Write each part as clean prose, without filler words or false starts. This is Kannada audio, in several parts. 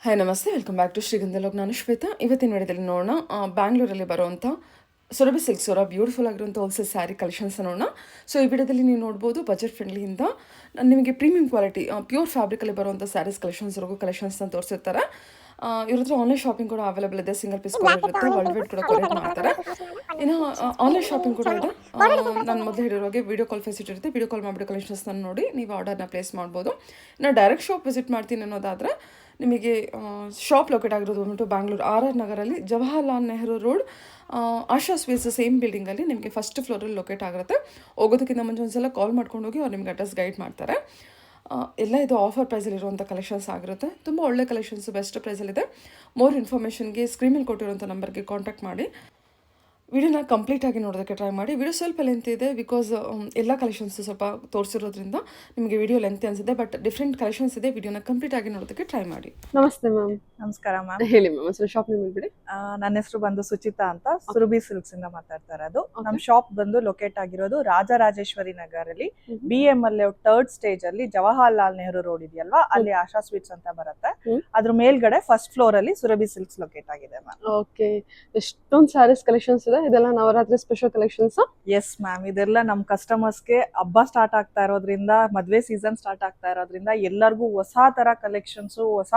ಹಾಯ್ ನಮಸ್ತೆ, ವೆಲ್ಕಮ್ ಬ್ಯಾಕ್ ಟು ಶ್ರೀಗಂಧಲೋಕ್. ನಾನು ಶ್ವೇತಾ. ಇವತ್ತಿನ ವಿಡಿಯೋದಲ್ಲಿ ನೋಡೋಣ ಬ್ಯಾಂಗ್ಳೂರಲ್ಲಿ ಬರುವಂಥ ಸುರಭಿ ಸಿಲ್ಕ್ಸ್ ಅವರ ಬ್ಯೂಟಿಫುಲ್ ಆಗಿರುವಂಥ ಹೋಲ್ಸೇಲ್ ಸ್ಯಾರಿ ಕಲೆಕ್ಷನ್ಸ್ ನೋಡೋಣ. ಸೊ ಈ ವಿಡಿಯೋದಲ್ಲಿ ನೀವು ನೋಡ್ಬೋದು ಬಜೆಟ್ ಫ್ರೆಂಡ್ಲಿಯಿಂದ ನಿಮಗೆ ಪ್ರೀಮಿಯಂ ಕ್ವಾಲಿಟಿ ಪ್ಯೂರ್ ಫ್ಯಾಬ್ರಿಕಲ್ಲಿ ಬರುವಂಥ ಸ್ಯಾರೀಸ್ ಕಲೆಕ್ಷನ್ಸ್ವರೆಗೂ ಕಲೆಕ್ಷನ್ಸ್ನ ತೋರಿಸಿರ್ತಾರೆ. ಇವ್ರ ಹತ್ರ ಆನ್ಲೈನ್ ಶಾಪಿಂಗ್ ಕೂಡ ಅವೈಲೇಬಲ್ ಇದೆ. ಸಿಂಗಲ್ ಪೀಸ್ ಕೊರಿಯರ್ ಇರುತ್ತೆ, ವರ್ಲ್ಡ್ ವೈಡ್ ಕೂಡ ಕೊರಿಯರ್ ಮಾಡ್ತಾರೆ. ಇನ್ನು ಆನ್ಲೈನ್ ಶಾಪಿಂಗ್ ಕೂಡ ಇದೆ. ನಾನು ಮೊದಲು ಹೇಳಿರೋಗೆ ವಿಡಿಯೋ ಕಾಲ್ ಫೆಸಿಲಿಟಿ ಇರುತ್ತೆ. ವಿಡಿಯೋ ಕಾಲ್ ಮಾಡಿಬಿಟ್ಟು ಕಲೆಕ್ಷನ್ಸ್ನ ನೋಡಿ ನೀವು ಆರ್ಡರ್ನ ಪ್ಲೇಸ್ ಮಾಡ್ಬೋದು. ಇನ್ನು ಡೈರೆಕ್ಟ್ ಶಾಪ್ ವಿಸಿಟ್ ಮಾಡ್ತೀನಿ ಅನ್ನೋದಾದರೆ ನಿಮಗೆ ಶಾಪ್ ಲೊಕೇಟ್ ಆಗಿರೋದು ಬಂದ್ಬಿಟ್ಟು ಬ್ಯಾಂಗ್ಳೂರು RR ನಗರಲ್ಲಿ ಜವಾಹರ್ಲಾಲ್ ನೆಹರು ರೋಡ್, ಆಶಾ ಸ್ವೀಟ್ಸ್ ಸೇಮ್ ಬಿಲ್ಡಿಂಗಲ್ಲಿ ನಿಮಗೆ ಫಸ್ಟ್ ಫ್ಲೋರಲ್ಲಿ ಲೊಕೇಟ್ ಆಗಿರುತ್ತೆ. ಹೋಗೋದಕ್ಕಿಂತ ಮುಂಚೆ ಒಂದ್ಸಲ ಕಾಲ್ ಮಾಡ್ಕೊಂಡು ಹೋಗಿ ಅವ್ರು ನಿಮ್ಗೆ ಅಡ್ರೆಸ್ ಗೈಡ್ ಮಾಡ್ತಾರೆ. ಎಲ್ಲ ಇದು ಆಫರ್ ಪ್ರೈಸಲ್ಲಿರುವಂಥ ಕಲೆಕ್ಷನ್ಸ್ ಆಗಿರುತ್ತೆ. ತುಂಬ ಒಳ್ಳೆ ಕಲೆಕ್ಷನ್ಸ್ ಬೆಸ್ಟ್ ಪ್ರೈಸಲ್ಲಿದೆ. ಮೋರ್ ಇನ್ಫಾರ್ಮೇಷನ್ಗೆ ಸ್ಕ್ರೀನಲ್ಲಿ ಕೊಟ್ಟಿರುವಂಥ ನಂಬರ್ಗೆ ಕಾಂಟ್ಯಾಕ್ಟ್ ಮಾಡಿ ವಿಡಿಯೋನ ಕಂಪ್ಲೀಟಾಗಿ ನೋಡೋದಕ್ಕೆ ಟ್ರೈ ಮಾಡಿ. ವಿಡಿಯೋ ಸ್ವಲ್ಪ ಲೆಂತ್ ಇದೆ ಬಿಕಾಸ್ ಎಲ್ಲ ಕಲೆಕ್ಷನ್ಸ್ ಸ್ವಲ್ಪ ತೋರಿಸಿರೋದ್ರಿಂದ ನಿಮಗೆ ವಿಡಿಯೋ ಲೆಂತ್ ಅನಿಸುತ್ತೆ. ಬಟ್ ಡಿಫ್ರೆಂಟ್ ಕಲೆಕ್ಷನ್ಸ್ ಇದೆ. ವಿಡಿಯೋನ ಕಂಪ್ಲೀಟಾಗಿ ನೋಡೋದಕ್ಕೆ ಟ್ರೈ ಮಾಡಿ. ನಮಸ್ತೆ ಮ್ಯಾಮ್. ನಮಸ್ಕಾರ ಮ್ಯಾಮ್. ಹೇಳಿ ಮ್ಯಾಮ್, ಅಸಲು ಶಾಪ್ ನೇಮ್ ಹೇಳ್ಬಿಡಿ. ನನ್ನ ಹೆಸರು ಬಂದು ಸುಚಿತಾ ಅಂತ, ಸುರಭಿ ಸಿಲ್ಕ್ಸ್ ಇಂದ ಮಾತಾಡ್ತಾ ಇರೋದು. ನಮ್ಮ ಶಾಪ್ ಬಂದು ಲೊಕೇಟ್ ಆಗಿರೋದು ರಾಜರಾಜೇಶ್ವರಿ ನಗರಲ್ಲಿ BML ಥರ್ಡ್ ಸ್ಟೇಜ್ ಅಲ್ಲಿ ಜವಾಹರ್ಲಾಲ್ ನೆಹರು ರೋಡ್ ಇದೆಯಲ್ವಾ, ಅಲ್ಲಿ ಆಶಾ ಸ್ವೀಟ್ಸ್ ಅಂತ ಬರುತ್ತೆ. ಅದ್ರ ಮೇಲ್ಗಡೆ ಫಸ್ಟ್ ಫ್ಲೋರ್ ಅಲ್ಲಿ ಸುರಭಿ ಸಿಲ್ಕ್ಸ್ ಲೊಕೇಟ್ ಆಗಿದೆ ಮ್ಯಾಮ್. ಓಕೆ, ಎಷ್ಟೊಂದು ಸ್ಯಾರೀಸ್ ಕಲೆಕ್ಷನ್ಸ್ ಇದೆ. ಇದೆಲ್ಲ Navratri special collections? Yes ma'am, ಇದೆಲ್ಲ ನಮ್ ಕಸ್ಟಮರ್ಸ್ಗೆ ಹಬ್ಬ ಸ್ಟಾರ್ಟ್ ಆಗ್ತಾ ಇರೋದ್ರಿಂದ, ಮದ್ವೆ ಸೀಸನ್ ಸ್ಟಾರ್ಟ್ ಆಗ್ತಾ ಇರೋದ್ರಿಂದ ಎಲ್ಲರಿಗೂ ಹೊಸ ತರ ಕಲೆಕ್ಷನ್ಸ್, ಹೊಸ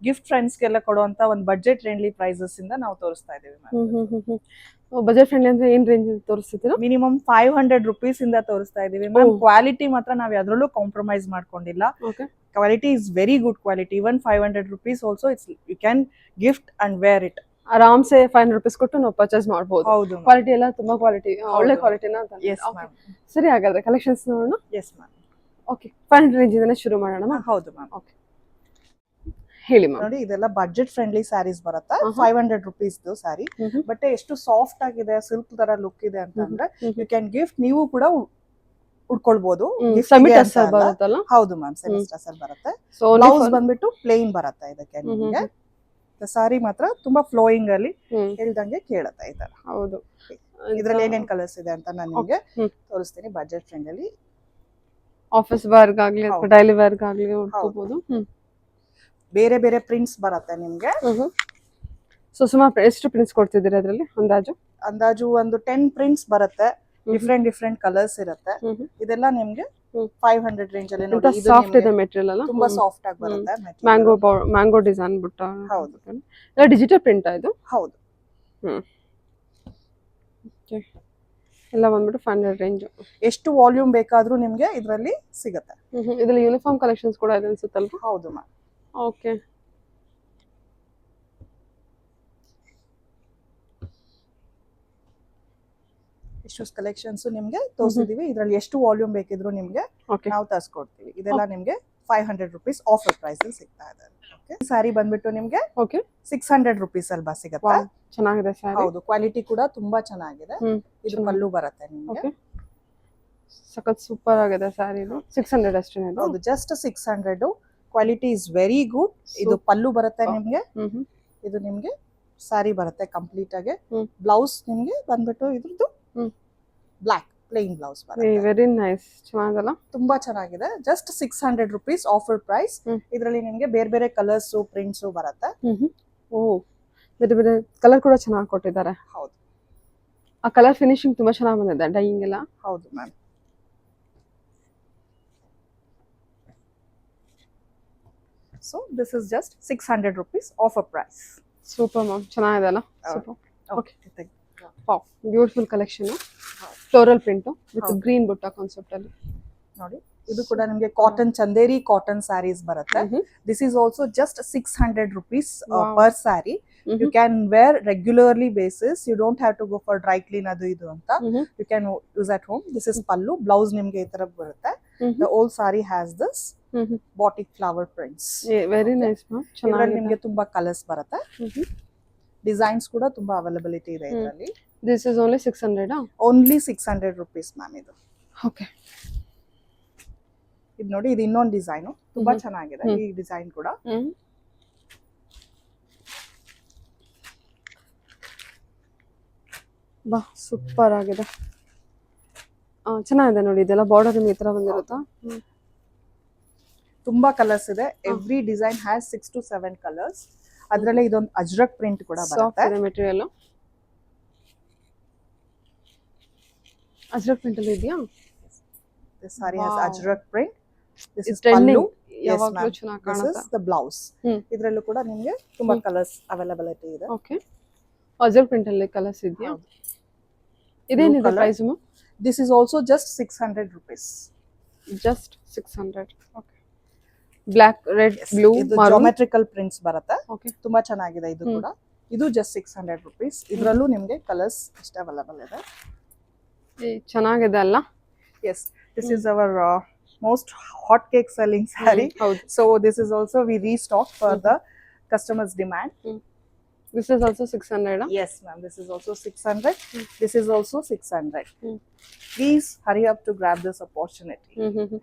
ಗಿಫ್ಟ್ ಫ್ರೆಂಡ್ಸ್ಗೆಲ್ಲ ಕೊಡುವಂತ ಒಂದು ಬಜೆಟ್ ಫ್ರೆಂಡ್ಲಿ ಪ್ರೈಸಸ್ ಇಂದ ನಾವು ತೋರಿಸ್ತಾ ಇದೀವಿ ಮ್ಯಾಮ್. ಬಜೆಟ್ ಫ್ರೆಂಡ್ಲಿ ಅಂದ್ರೆ ಏನ್ ರೇಂಜ್ ತೋರಿಸ್ತಿದ್ದೀರಾ? ಮಿನಿಮಮ್ 500 rupees ಇಂದ ತೋರಿಸ್ತಾ ಇದೀವಿ ಮ್ಯಾಮ್. ಕ್ವಾಲಿಟಿ ಮಾತ್ರ ನಾವ್ ಯಾವ್ದ್ರಲ್ಲೂ ಕಾಂಪ್ರಮೈಸ್ ಮಾಡ್ಕೊಂಡಿಲ್ಲ. Quality is very good quality. Even 500 rupees also it's you can gift and wear it. ಆರಾಮ್ಸೆ 500 rupees ಕೊಟ್ಟು ನಾವು ಪರ್ಚೇಸ್ ಮಾಡಬಹುದು. ಹೌದು, ಕ್ವಾಲಿಟಿ ಎಲ್ಲ ತುಂಬಾ ಕ್ವಾಲಿಟಿ, ಒಳ್ಳೆ ಕ್ವಾಲಿಟಿನ. ಸರಿ, ಹಾಗಾದ್ರೆ ಕಲೆಕ್ಷನ್ಸ್ ನೋಡೋಣ. S ma'am. ಓಕೆ, 500 ರೇಂಜ್ ಇಂದ ಶುರು ಮಾಡೋಣ ಮ್ಯಾಮ್. ಹೌದು ಮ್ಯಾಮ್. ಓಕೆ, ಹೇಳಿ ಮ್ಯಾಮ್. ನೋಡಿ, ಇದೆಲ್ಲ ಬಜೆಟ್ ಫ್ರೆಂಡ್ಲಿ ಸ್ಯಾರೀಸ್ ಬರುತ್ತೆ. 500 rupees ಸ್ಯಾರಿ. ಬಟ್ಟೆ ಎಷ್ಟು ಸಾಫ್ಟ್ ಆಗಿದೆ, ಸಿಲ್ಕ್ ತರ ಲುಕ್ ಇದೆ ಅಂತಂದ್ರೆ ಯು ಕ್ಯಾನ್ ಗಿಫ್ಟ್. ನೀವು ಕೂಡ ಉಟ್ಕೊಳ್ಬಹುದು. ಹೌದು ಮ್ಯಾಮ್, ಸೆಮಿಸ್ಟರ್ ಬರುತ್ತೆ. ಬ್ಲೌಸ್ ಬಂದ್ಬಿಟ್ಟು ಪ್ಲೇನ್ ಬರುತ್ತೆ ಇದಕ್ಕೆ. ನಿಮಗೆ ಸಾರಿ ಮಾತ್ರ ತುಂಬಾ ಫ್ಲೋಯಿಂಗ್ ಅಲ್ಲಿ ಹೇಳ್ದಂಗೆ ಕೇಳುತ್ತೆ ಈ ತರ. ಹೌದು, ಇದ್ರಲ್ಲಿ ಏನೇನ್ ಕಲರ್ಸ್ ಇದೆ ಅಂತ ನಾನು ನಿಮ್ಗೆ ತೋರಿಸ್ತೀನಿ. ಬಜೆಟ್ ಫ್ರೆಂಡ್ ಅಲ್ಲಿ ಆಫೀಸ್ ವರ್ಕ್ ಆಗ್ಲಿ ಅಥವಾ ಡೈಲಿ ವರ್ಕ್ ಆಗ್ಲಿ ಉಟ್ಕೋಬಹುದು. ಬೇರೆ ಬೇರೆ ಪ್ರಿಂಟ್ಸ್ ಬರುತ್ತೆ ನಿಮ್ಗೆ. ಸೊ ಸುಮಾರು ಎಷ್ಟು ಪ್ರಿಂಟ್ಸ್ ಕೊಡ್ತಿದ್ದೀರಾ ಅದರಲ್ಲಿ? ಅಂದಾಜು ಒಂದು 10 ಪ್ರಿಂಟ್ಸ್ ಬರುತ್ತೆ. ಡಿಫ್ರೆಂಟ್ ಕಲರ್ಸ್ ಇರುತ್ತೆ. ಇದೆಲ್ಲ ನಿಮ್ಗೆ 500 ರೇಂಜ್ ಅಲ್ಲಿ. ನೋಡಿ, ಇದು ಸಾಫ್ಟ್ ಇದೆ ಮೆಟೀರಿಯಲ್ ಅಲ್ಲ, ತುಂಬಾ ಸಾಫ್ಟ್ ಆಗಿ ಬರುತ್ತೆ. ಮ್ಯಾಂಗೋ ಡಿಸೈನ್ ಬುಟ್ಟ. ಹೌದು, ಎಲ್ಲ ಡಿಜಿಟಲ್ ಪ್ರಿಂಟ್ ಇದು. ಹೌದು. ಎಲ್ಲ ಬಂದ್ಬಿಟ್ಟು 500 ರೇಂಜ್. ಎಷ್ಟು ವಾಲ್ಯೂಮ್ ಬೇಕಾದ್ರೂ ನಿಮ್ಗೆ ಇದರಲ್ಲಿ ಸಿಗುತ್ತೆ. ಇದರಲ್ಲಿ ಯೂನಿಫಾರ್ಮ್ ಕಲೆಕ್ಷನ್ಸ್ ಕೂಡ ಇದೆ ಅನ್ಸುತ್ತಲ್ಲ? ಹೌದು ಮ್ಯಾಮ್. ಓಕೆ, ಇಷ್ಟು ಕಲೆಕ್ಷನ್ಸ್ ನಿಮ್ಗೆ ತೋರಿಸಿದೀವಿ. ಇದರಲ್ಲಿ ಎಷ್ಟು ವಾಲ್ಯೂಮ್ ಬೇಕಿದ್ರು ನಿಮ್ಗೆ ನಾವು ತರಿಸ್ಕೊಡ್ತೀವಿ. ಇದೆಲ್ಲ ನಿಮ್ಗೆ 500 rupees ಆಫರ್ ಪ್ರೈಸ್ ಅಲ್ಲಿ ಸಿಗ್ತಾ ಇದೆ. ಸ್ಯಾರಿ ಬಂದ್ಬಿಟ್ಟು ನಿಮ್ಗೆ 600 rupees ಅಲ್ವಾ ಸಿಗುತ್ತೆ. ಚೆನ್ನಾಗಿದೆ ಸ್ಯಾರಿ. ಹೌದು, ಕ್ವಾಲಿಟಿ ಕೂಡ ತುಂಬಾ ಚೆನ್ನಾಗಿದೆ. ಇದು ಪಲ್ಲು ಬರುತ್ತೆ ನಿಮ್ಗೆ. ಸಖತ್ ಸೂಪರ್ ಆಗಿದೆ ಸ್ಯಾರಿ. 600 ಅಷ್ಟೇ. ಹೌದು, just 600. Quality is very good. ಇದು ಪಲ್ಲು ಬರುತ್ತೆ ನಿಮ್ಗೆ. ಇದು ನಿಮ್ಗೆ ಸ್ಯಾರಿ ಬರುತ್ತೆ ಕಂಪ್ಲೀಟ್ ಆಗಿ. ಬ್ಲೌಸ್ ನಿಮ್ಗೆ ಬಂದ್ಬಿಟ್ಟು ಇದ್ರದ್ದು ಬ್ಲಾಕ್ ಪ್ಲೇನ್ ಬ್ಲೌಸ್ ಬರುತ್ತೆ. ವೆರಿ ನೈಸ್, ಚೆನ್ನಾಗಲ್ಲ? ತುಂಬಾ ಚೆನ್ನಾಗಿದೆ. Just 600 rupees offer price. ಇದರಲ್ಲಿ ನಿಮ್ಗೆ ಬೇರೆ ಬೇರೆ ಕಲರ್ಸ್, ಪ್ರಿಂಟ್ಸ್ ಬರುತ್ತೆ. ಓ, ಬೇರೆ ಬೇರೆ ಕಲರ್ ಕೂಡ ಚೆನ್ನಾಗಿ ಕೊಟ್ಟಿದ್ದಾರೆ. ಹೌದು, ಆ ಕಲರ್ ಫಿನಿಶಿಂಗ್ ತುಂಬಾ ಚೆನ್ನಾಗಿ ಬಂದಿದೆ, ಡೈಯಿಂಗ್ ಎಲ್ಲ. ಹೌದು ma'am. So this is just 600 rupees offer price. Super ma'am, ಚೆನ್ನಾಗಿದೆ ಅಲ್ಲ? Super. Okay, wow, beautiful collection. Floral print with green ಬುಟ್ಟ ಕಾನ್ಸೆಪ್ಟ್ ಅಲ್ಲಿ. ನೋಡಿ, ಇದು ಕೂಡ ನಿಮಗೆ ಕಾಟನ್, ಚಂದೇರಿ ಕಾಟನ್ ಸ್ಯಾರೀಸ್ ಬರುತ್ತೆ. This is also just 600 rupees per saree. You can wear regularly basis. You don't have to go for dry clean ಅದು ಇದು ಅಂತ. You can use at home. This is ಪಲ್ಲು. ಬ್ಲೌಸ್ ನಿಮ್ಗೆ ಈ ತರ ಬರುತ್ತೆ. The whole sorry has this batik flower prints. Very nice ma'am. ಚೆನ್ನಾಗಿ ನಿಮ್ಗೆ ತುಂಬಾ ಕಲರ್ಸ್ ಬರುತ್ತೆ. ಡಿಸೈನ್ಸ್ ಕೂಡ ತುಂಬಾ ಅವೈಲಬಿಲಿಟಿ ಇದೆ ಇದರಲ್ಲಿ. This is only 600. Only 600 rupees ma'am ಇದು. ಓಕೆ, ಇದು ನೋಡಿ, ಇದು ಇನ್ನೊಂದು ಡಿಸೈನ್ ತುಂಬಾ ಚೆನ್ನಾಗಿದೆ. ಈ ಡಿಸೈನ್ ಕೂಡ ಬಾ ಸೂಪರ್ ಆಗಿದೆ. ಚೆನ್ನಾಗಿದೆ ನೋಡಿ. ಇದೆಲ್ಲ ಬಾರ್ಡರ್ ನಿಮ್ಗೆ ಈ ತರ ಬಂದಿರುತ್ತಾ? ತುಂಬಾ ಕಲರ್ಸ್ ಇದೆ. Every design has 6 to 7 colours. ಅದ್ರಲ್ಲೇ ಇದೊಂದು ಅಜ್ರಕ್ ಪ್ರಿಂಟ್ ಕೂಡ ಸಾಫ್ಟ್ ಬರುತ್ತೆ. ಇದೆ ಮೆಟೀರಿಯಲ್. ಅಜ್ರಕ್ ಪ್ರಿಂಟ್ ಅಲ್ಲಿ ಇದೆಯಾ? This saree has ajrak print. This is trending. pallu. Yes, ಯಾವಾಗಲೂ ma'am. ಚೆನ್ನಾಗಿ This ಕಾಣುತ್ತೆ. is the blouse. ಇದ್ರಲ್ಲೂ ಕೂಡ ನಿಮಗೆ ತುಂಬಾ ಕಲರ್ಸ್ ಅವೈಲಬಿಲಿಟಿ ಇದೆ. ಓಕೆ. ಅಜ್ರಕ್ ಪ್ರಿಂಟ್ ಅಲ್ಲಿ ಕಲರ್ಸ್ ಇದೆಯಾ? ಇದೇನಿದೆ colour. Price? This is also just 600 rupees. Just 600. Okay. Black, red, blue, ಇದು ಮರೂನ್. ಜಾಮೆಟ್ರಿಕಲ್ ಪ್ರಿಂಟ್ಸ್ ಬರುತ್ತೆ. ಓಕೆ. ತುಂಬಾ ಚೆನ್ನಾಗಿದೆ ಇದು ಕೂಡ. ಇದು ಜಸ್ಟ್ 600 rupees. ಇದ್ರಲ್ಲೂ ನಿಮಗೆ ಕಲರ್ಸ್ ಇಷ್ಟ ಅವೈಲಬಲ್ ಇದೆ. ಚೆನ್ನಾಗಿದೆ ಅಲ್ಲ? Yes, this is our most hot cake selling saree. ಹೌದು. So this is also we restock for the customers demand. This is also 600. Yes ma'am, this is also 600. This is also 600. Please hurry up to grab this opportunity.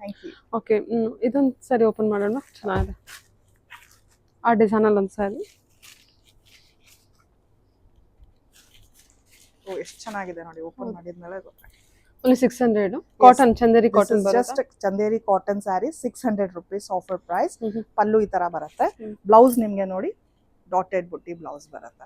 Thank you. Okay. ಇದೊಂದು ಸರಿ ಓಪನ್ ಮಾಡೋಣ. ಚೆನ್ನಾಗಿದೆ ಆ ಡಿಸೈನ್ ಅಲ್ಲಿ ಒಂದು ಸಾರಿ. ಓ ಎಷ್ಟು ಚೆನ್ನಾಗಿದೆ ನೋಡಿ, ಓಪನ್ ಮಾಡಿದ್ಮೇಲೆ ಗೊತ್ತಾಗುತ್ತೆ. Only 600. Cotton, Chanderi cotton This is just ಬರುತ್ತೆ. Chanderi cotton sari, 600 rupees offer price. Pallu ಈ ತರ ಬರುತ್ತೆ. ಬ್ಲೌಸ್ ನಿಮ್ಗೆ ನೋಡಿ ಡಾಟೆಡ್ ಬುಟ್ಟಿ ಬ್ಲೌಸ್ ಬರುತ್ತೆ.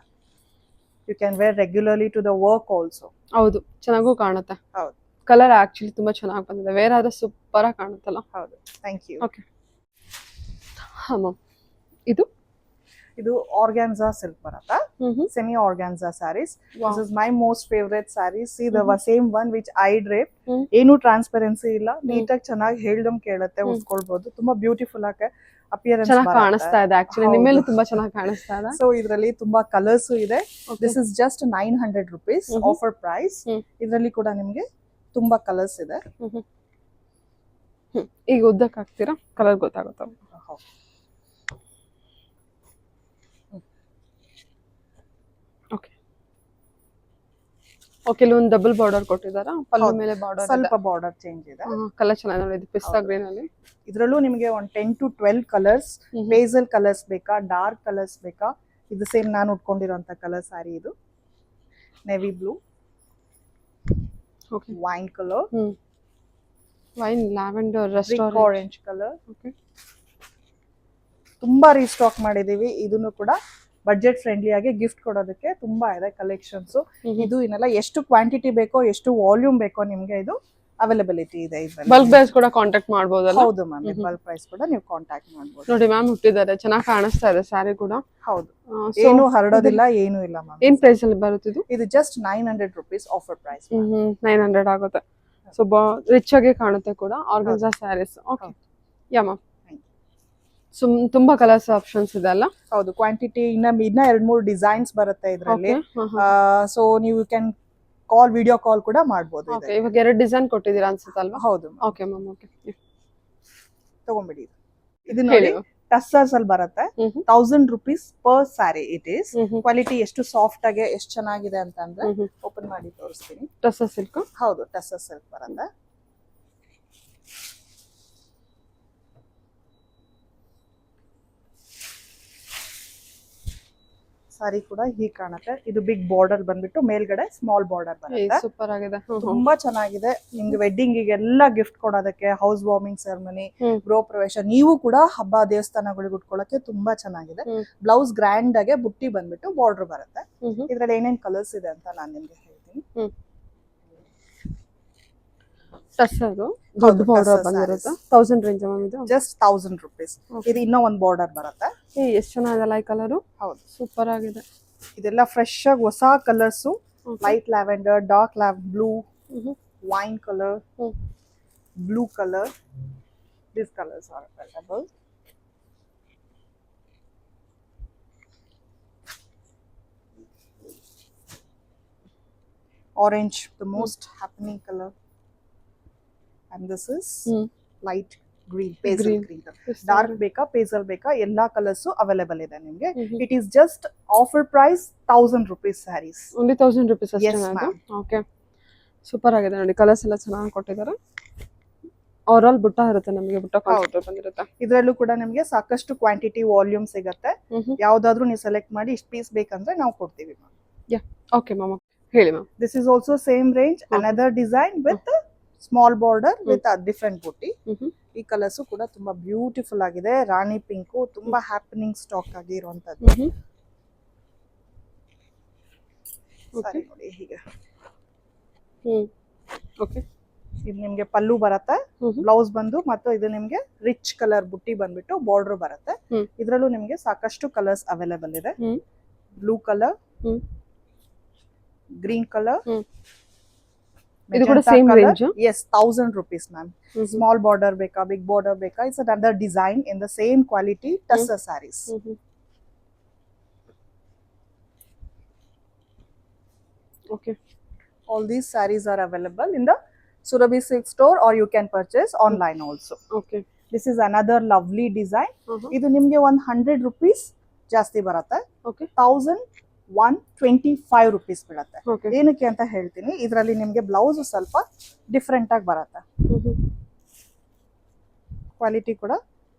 You can wear regularly to the work also. ಹೌದು, ಚೆನ್ನಾಗೂ ಕಾಣುತ್ತೆ. ಹೌದು. ಕಲರ್ ಆಕ್ಚುಲಿ ತುಂಬಾ ಚೆನ್ನಾಗಿ ಬಂದಿದೆ. ವೇರ್ ಆದ್ರೆ ಸೂಪರ್ ಆಗಿ ಕಾಣುತ್ತಲ್ಲ? ಹೌದು. Thank you. ಓಕೆ. ಹಾ ಮ್ಯಾಮ್. ಇದು ಆರ್ಗ್ಯಾನ್ಸಾ ಸಿಲ್ಕ್ ಬರುತ್ತೆ. Semi organza sarees. This is my most favourite sarees. See the same one which I drape. ಏನು ಟ್ರಾನ್ಸ್ಪರೆನ್ಸಿ ಇಲ್ಲ, ನೀಟಾಗಿ ಚೆನ್ನಾಗಿ ಹೇಳ್ದಮ್ ಕೇಳುತ್ತೆ, ಉಟ್ಕೊಳ್ಬಹುದು. ತುಂಬಾ ಬ್ಯೂಟಿಫುಲ್ ಆಗಿ ಅಪಿಯರೆನ್ಸ್ ಚೆನ್ನಾಗಿ ಕಾಣಿಸ್ತಾ ಇದೆ. ಆಕ್ಚುಲಿ ನಿಮ್ಮೇಲೂ ತುಂಬಾ ಚೆನ್ನಾಗಿ ಕಾಣಿಸ್ತಾ ಇದೆ. ಸೊ ಇದರಲ್ಲಿ ತುಂಬಾ ಕಲರ್ಸ್ ಇದೆ. This is just 900 rupees offer price. ಇದರಲ್ಲಿ ಕೂಡ ನಿಮ್ಗೆ ತುಂಬಾ ಕಲರ್ಸ್ ಇದೆ. ಈಗ ಉದ್ದಕ್ಕೆ ಹಾಕ್ತೀರಾ, ಕಲರ್ ಗೊತ್ತಾಗುತ್ತೆ. ಓಕೆ. ಓಕೆ, ಇಲ್ಲಿ ಒಂದು ಡಬಲ್ ಬಾರ್ಡರ್ ಕೊಟ್ಟಿದ್ದಾರಾ? ಪಲ್ಲು ಮೇಲೆ ಬಾರ್ಡರ್ ಸ್ವಲ್ಪ ಬಾರ್ಡರ್ ಚೇಂಜ್ ಇದೆ. ಕಲರ್ ಚೆನ್ನಾಗಿದೆ ನೋಡಿ. ಇದು ಪಿಸ್ತಾ ಗ್ರೀನ್ ಅಲ್ಲಿ. ಇದರಲ್ಲೂ ನಿಮಗೆ ಒಂದು 10 to 12 ಕಲರ್ಸ್. ಬೇಸಲ್ ಕಲರ್ಸ್ ಬೇಕಾ, ಡಾರ್ಕ್ ಕಲರ್ಸ್ ಬೇಕಾ? ಇದು ಸೇಮ್ ನಾನು ಉಟ್ಕೊಂಡಿರೋಂಥ ಕಲರ್ ಸ್ಯಾರಿ. ಇದು navy blue, okay, wine colour, wine, lavender, ರೆಸ್ಟೋರೆಂಟ್ ಆರೆಂಜ್ ಕಲರ್. ಓಕೆ. ತುಂಬಾ ರೀಸ್ಟಾಕ್ ಮಾಡಿದೀವಿ. ಇದನ್ನು ಕೂಡ ಬಡ್ಜೆಟ್ ಫ್ರೆಂಡ್ಲಿ ಆಗಿ ಗಿಫ್ಟ್ ಕೊಡೋದಕ್ಕೆ ತುಂಬಾ ಇದೆ ಕಲೆಕ್ಷನ್ಸ್. ಇದು ಇನ್ನೆಲ್ಲ ಎಷ್ಟು ಕ್ವಾಂಟಿಟಿ ಬೇಕೋ, ಎಷ್ಟು ವಾಲ್ಯೂಮ್ ಬೇಕೋ ನಿಮ್ಗೆ ಇದು ಅವೈಲಬಿಲಿಟಿ ಇದೆ. ಬಲ್ಕ್ ಪ್ರೈಸ್ ಕೂಡ ಕಾಂಟ್ಯಾಕ್ಟ್ ಮಾಡಬಹುದಲ್ಲ? ಹೌದು ಮ್ಯಾಮ್, ಬಲ್ಕ್ ಪ್ರೈಸ್ ಕೂಡ ನೀವು ಕಾಂಟ್ಯಾಕ್ಟ್ ಮಾಡಬಹುದು. ನೋಡಿ ಮ್ಯಾಮ್ ಹುಟ್ಟಿದ್ದಾರೆ, ಚೆನ್ನಾಗಿ ಕಾಣಿಸ್ತಾ ಇದೆ ಸ್ಯಾರಿ ಕೂಡ. ಹೌದು, ಏನು ಹರಡೋದಿಲ್ಲ, ಏನು ಇಲ್ಲ ಮ್ಯಾಮ್. ಏನ್ ಪ್ರೈಸ್ ಅಲ್ಲಿ ಬರುತ್ತೆ ಇದು? Just 900 rupees offer price. 900 ಆಗುತ್ತೆ. ಸೊ ರಿಚ್ ಆಗಿ ಕಾಣುತ್ತೆ ಕೂಡ organza saris. Okay, yeah ma'am. ತುಂಬಾ ಕಲರ್ಸ್ ಆಪ್ಷನ್ಸ್ ಇದೆ ಅಲ್ಲ? ಹೌದು, ಕ್ವಾಂಟಿಟಿ ಇನ್ನ 2-3 ಡಿಸೈನ್ಸ್ ಬರುತ್ತೆ ಇದರಲ್ಲಿ. ಸೊ ನೀವು ಕ್ಯಾನ್ ಕಾಲ್, ವಿಡಿಯೋ ಕಾಲ್ ಕೂಡ ಮಾಡಬಹುದು. ಓಕೆ, ಇವಾಗ 2 ಡಿಸೈನ್ ಕೊಟ್ಟಿದ್ದೀರಾ ಅನ್ಸುತ್ತಲ್ವಾ? ಹೌದು. ಓಕೆ ಮ್ಯಾಮ್, ಓಕೆ, ತಗೊಂಬಿಡಿ. ಇದು ನೋಡಿ ಟಸ್ಸರ್ಸ್ ಅಲ್ಲಿ ಬರುತ್ತೆ. 1000 rupees per sari it is. Quality ಎಷ್ಟು ಸಾಫ್ಟ್ ಆಗಿ ಎಷ್ಟು ಚೆನ್ನಾಗಿದೆ ಅಂತಂದ್ರೆ ಓಪನ್ ಮಾಡಿ ತೋರಿಸ್ತೀನಿ. ಟಸ್ಸರ್ ಸಿಲ್ಕ್. ಹೌದು, ಟಸ್ಸರ್ ಸಿಲ್ಕ್ ಬರುತ್ತೆ. ಸಾರಿ ಕೂಡ ಹೀಗೆ ಕಾಣುತ್ತೆ. ಇದು ಬಿಗ್ ಬಾರ್ಡರ್ ಬಂದ್ಬಿಟ್ಟು ಮೇಲ್ಗಡೆ ಸ್ಮಾಲ್ ಬಾರ್ಡರ್ ಬರುತ್ತೆ. ಸೂಪರ್ ಆಗಿದೆ, ತುಂಬಾ ಚೆನ್ನಾಗಿದೆ. ನಿಮ್ಗೆ ವೆಡ್ಡಿಂಗ್ ಎಲ್ಲ ಗಿಫ್ಟ್ ಕೊಡೋದಕ್ಕೆ, ಹೌಸ್ ವಾರ್ಮಿಂಗ್ ಸೆರೆಮನಿ, ಗೃಹ ಪ್ರವೇಶ, ನೀವು ಕೂಡ ಹಬ್ಬ ದೇವಸ್ಥಾನಗಳಿಗೆ ಉಟ್ಕೊಳ್ಳೋಕೆ ತುಂಬಾ ಚೆನ್ನಾಗಿದೆ. ಬ್ಲೌಸ್ ಗ್ರ್ಯಾಂಡ್ ಆಗಿ ಬುಟ್ಟಿ ಬಂದ್ಬಿಟ್ಟು ಬಾರ್ಡರ್ ಬರುತ್ತೆ. ಇದ್ರಲ್ಲಿ ಏನೇನ್ ಕಲರ್ಸ್ ಇದೆ ಅಂತ ನಾನು ನಿಮ್ಗೆ ಹೇಳ್ತೀನಿ. ಟಸ್ಸರ್ ದೊಡ್ಡ ಬಾರ್ಡರ್ ಬಂದಿರುತ್ತೆ. 1000 ರೇಂಜ್ ಮ್ಯಾಮ್ ಇದು? Just 1000 rupees. ಇದು ಇನ್ನೂ ಒಂದು ಬಾರ್ಡರ್ ಬರುತ್ತೆ. ಎಷ್ಟು ಚೆನ್ನಾಗಿದೆಲ್ಲ ಈ ಕಲರು. ಹೌದು, ಸೂಪರ್ ಆಗಿದೆ. ಇದೆಲ್ಲ ಫ್ರೆಶ್ ಆಗಿ ಹೊಸ colours. Light lavender, dark blue, wine colour, blue colour. These colors are available. Orange, the most happening color. And this is light green, pastel green. Dark ಬೇಕಾ, pastel ಬೇಕಾ, ಎಲ್ಲಾ ಕಲರ್ಸ್ ಅವೈಲೇಬಲ್ ಇದೆ ನಿಮಗೆ. It is just offer price 1000 rupees sarees. Only 1000 rupees ಅಷ್ಟೇ? Yes ma'am. ಓಕೆ, ಸೂಪರ್ ಆಗಿದೆ ನೋಡಿ. ಕಲರ್ಸ್ ಎಲ್ಲ ಚೆನ್ನಾಗಿ ಕೊಟ್ಟಿದ್ದಾರೆ. ಓವರ್ ಆಲ್ ಬುಟ್ಟ ಇರುತ್ತೆ ನಮಗೆ, ಬುಟ್ಟ ಕಾನ್ಸೆಪ್ಟ್ ಬಂದಿರುತ್ತೆ. ಇದರಲ್ಲೂ ಕೂಡ ನಿಮಗೆ ಸಾಕಷ್ಟು ಕ್ವಾಂಟಿಟಿ, ವಾಲ್ಯೂಮ್ ಸಿಗುತ್ತೆ. ಯಾವ್ದಾದ್ರು ನೀವು ಸೆಲೆಕ್ಟ್ ಮಾಡಿ ಇಷ್ಟು ಪೀಸ್ ಬೇಕಂದ್ರೆ ನಾವು ಕೊಡ್ತೀವಿ ಮ್ಯಾಮ್. ಯಾ, ಓಕೆ ಮ್ಯಾಮ್, ಹೇಳಿ ma'am. This is also same range, another design with small border with a different booty. ಈ ಕಲರ್ಸು ಕೂಡ ತುಂಬಾ ಬ್ಯೂಟಿಫುಲ್ ಆಗಿದೆ. ರಾಣಿ ಪಿಂಕು ತುಂಬಾ ಹ್ಯಾಪನಿಂಗ್ ಸ್ಟಾಕ್ ಆಗಿ ಇರುವಂತದ್ದು ಸಾರಿ ನೋಡಿ ಹೀಗೆ. ಓಕೆ, ಇದು ನಿಮ್ಗೆ ಪಲ್ಲು ಬರುತ್ತೆ, ಬ್ಲೌಸ್ ಬಂದು ಮತ್ತು ಇದು ನಿಮ್ಗೆ ರಿಚ್ ಕಲರ್ ಬುಟ್ಟಿ ಬಂದ್ಬಿಟ್ಟು ಬಾರ್ಡರ್ ಬರುತ್ತೆ. ಇದ್ರಲ್ಲೂ ನಿಮ್ಗೆ ಸಾಕಷ್ಟು ಕಲರ್ಸ್ ಅವೈಲೇಬಲ್ ಇದೆ. ಬ್ಲೂ ಕಲರ್, ಗ್ರೀನ್ ಕಲರ್, ಇದು ಕೂಡ same range. Yes 1000 rupees ma'am. Small border ಬೇಕಾ, ಬಿಗ್ ಬಾರ್ಡರ್ ಬೇಕಾ, it's another design in the same quality tussar sarees. Okay, all these sarees are available in the Surabhi Silk store or you can purchase online also. okay. This is another lovely design. ಇದು ನಿಮ್ಗೆ 100 rupees ಜಾಸ್ತಿ ಬರುತ್ತೆ. Okay, 1125 rupees ಬೀಳುತ್ತೆ. okay. ಏನಕ್ಕೆ ಅಂತ ಹೇಳ್ತೀನಿ, ಇದರಲ್ಲಿ ನಿಮ್ಗೆ ಬ್ಲೌಸ್ ಸ್ವಲ್ಪ ಡಿಫ್ರೆಂಟ್ ಆಗಿ ಬರುತ್ತೆ. ಕ್ವಾಲಿಟಿ ಕೂಡ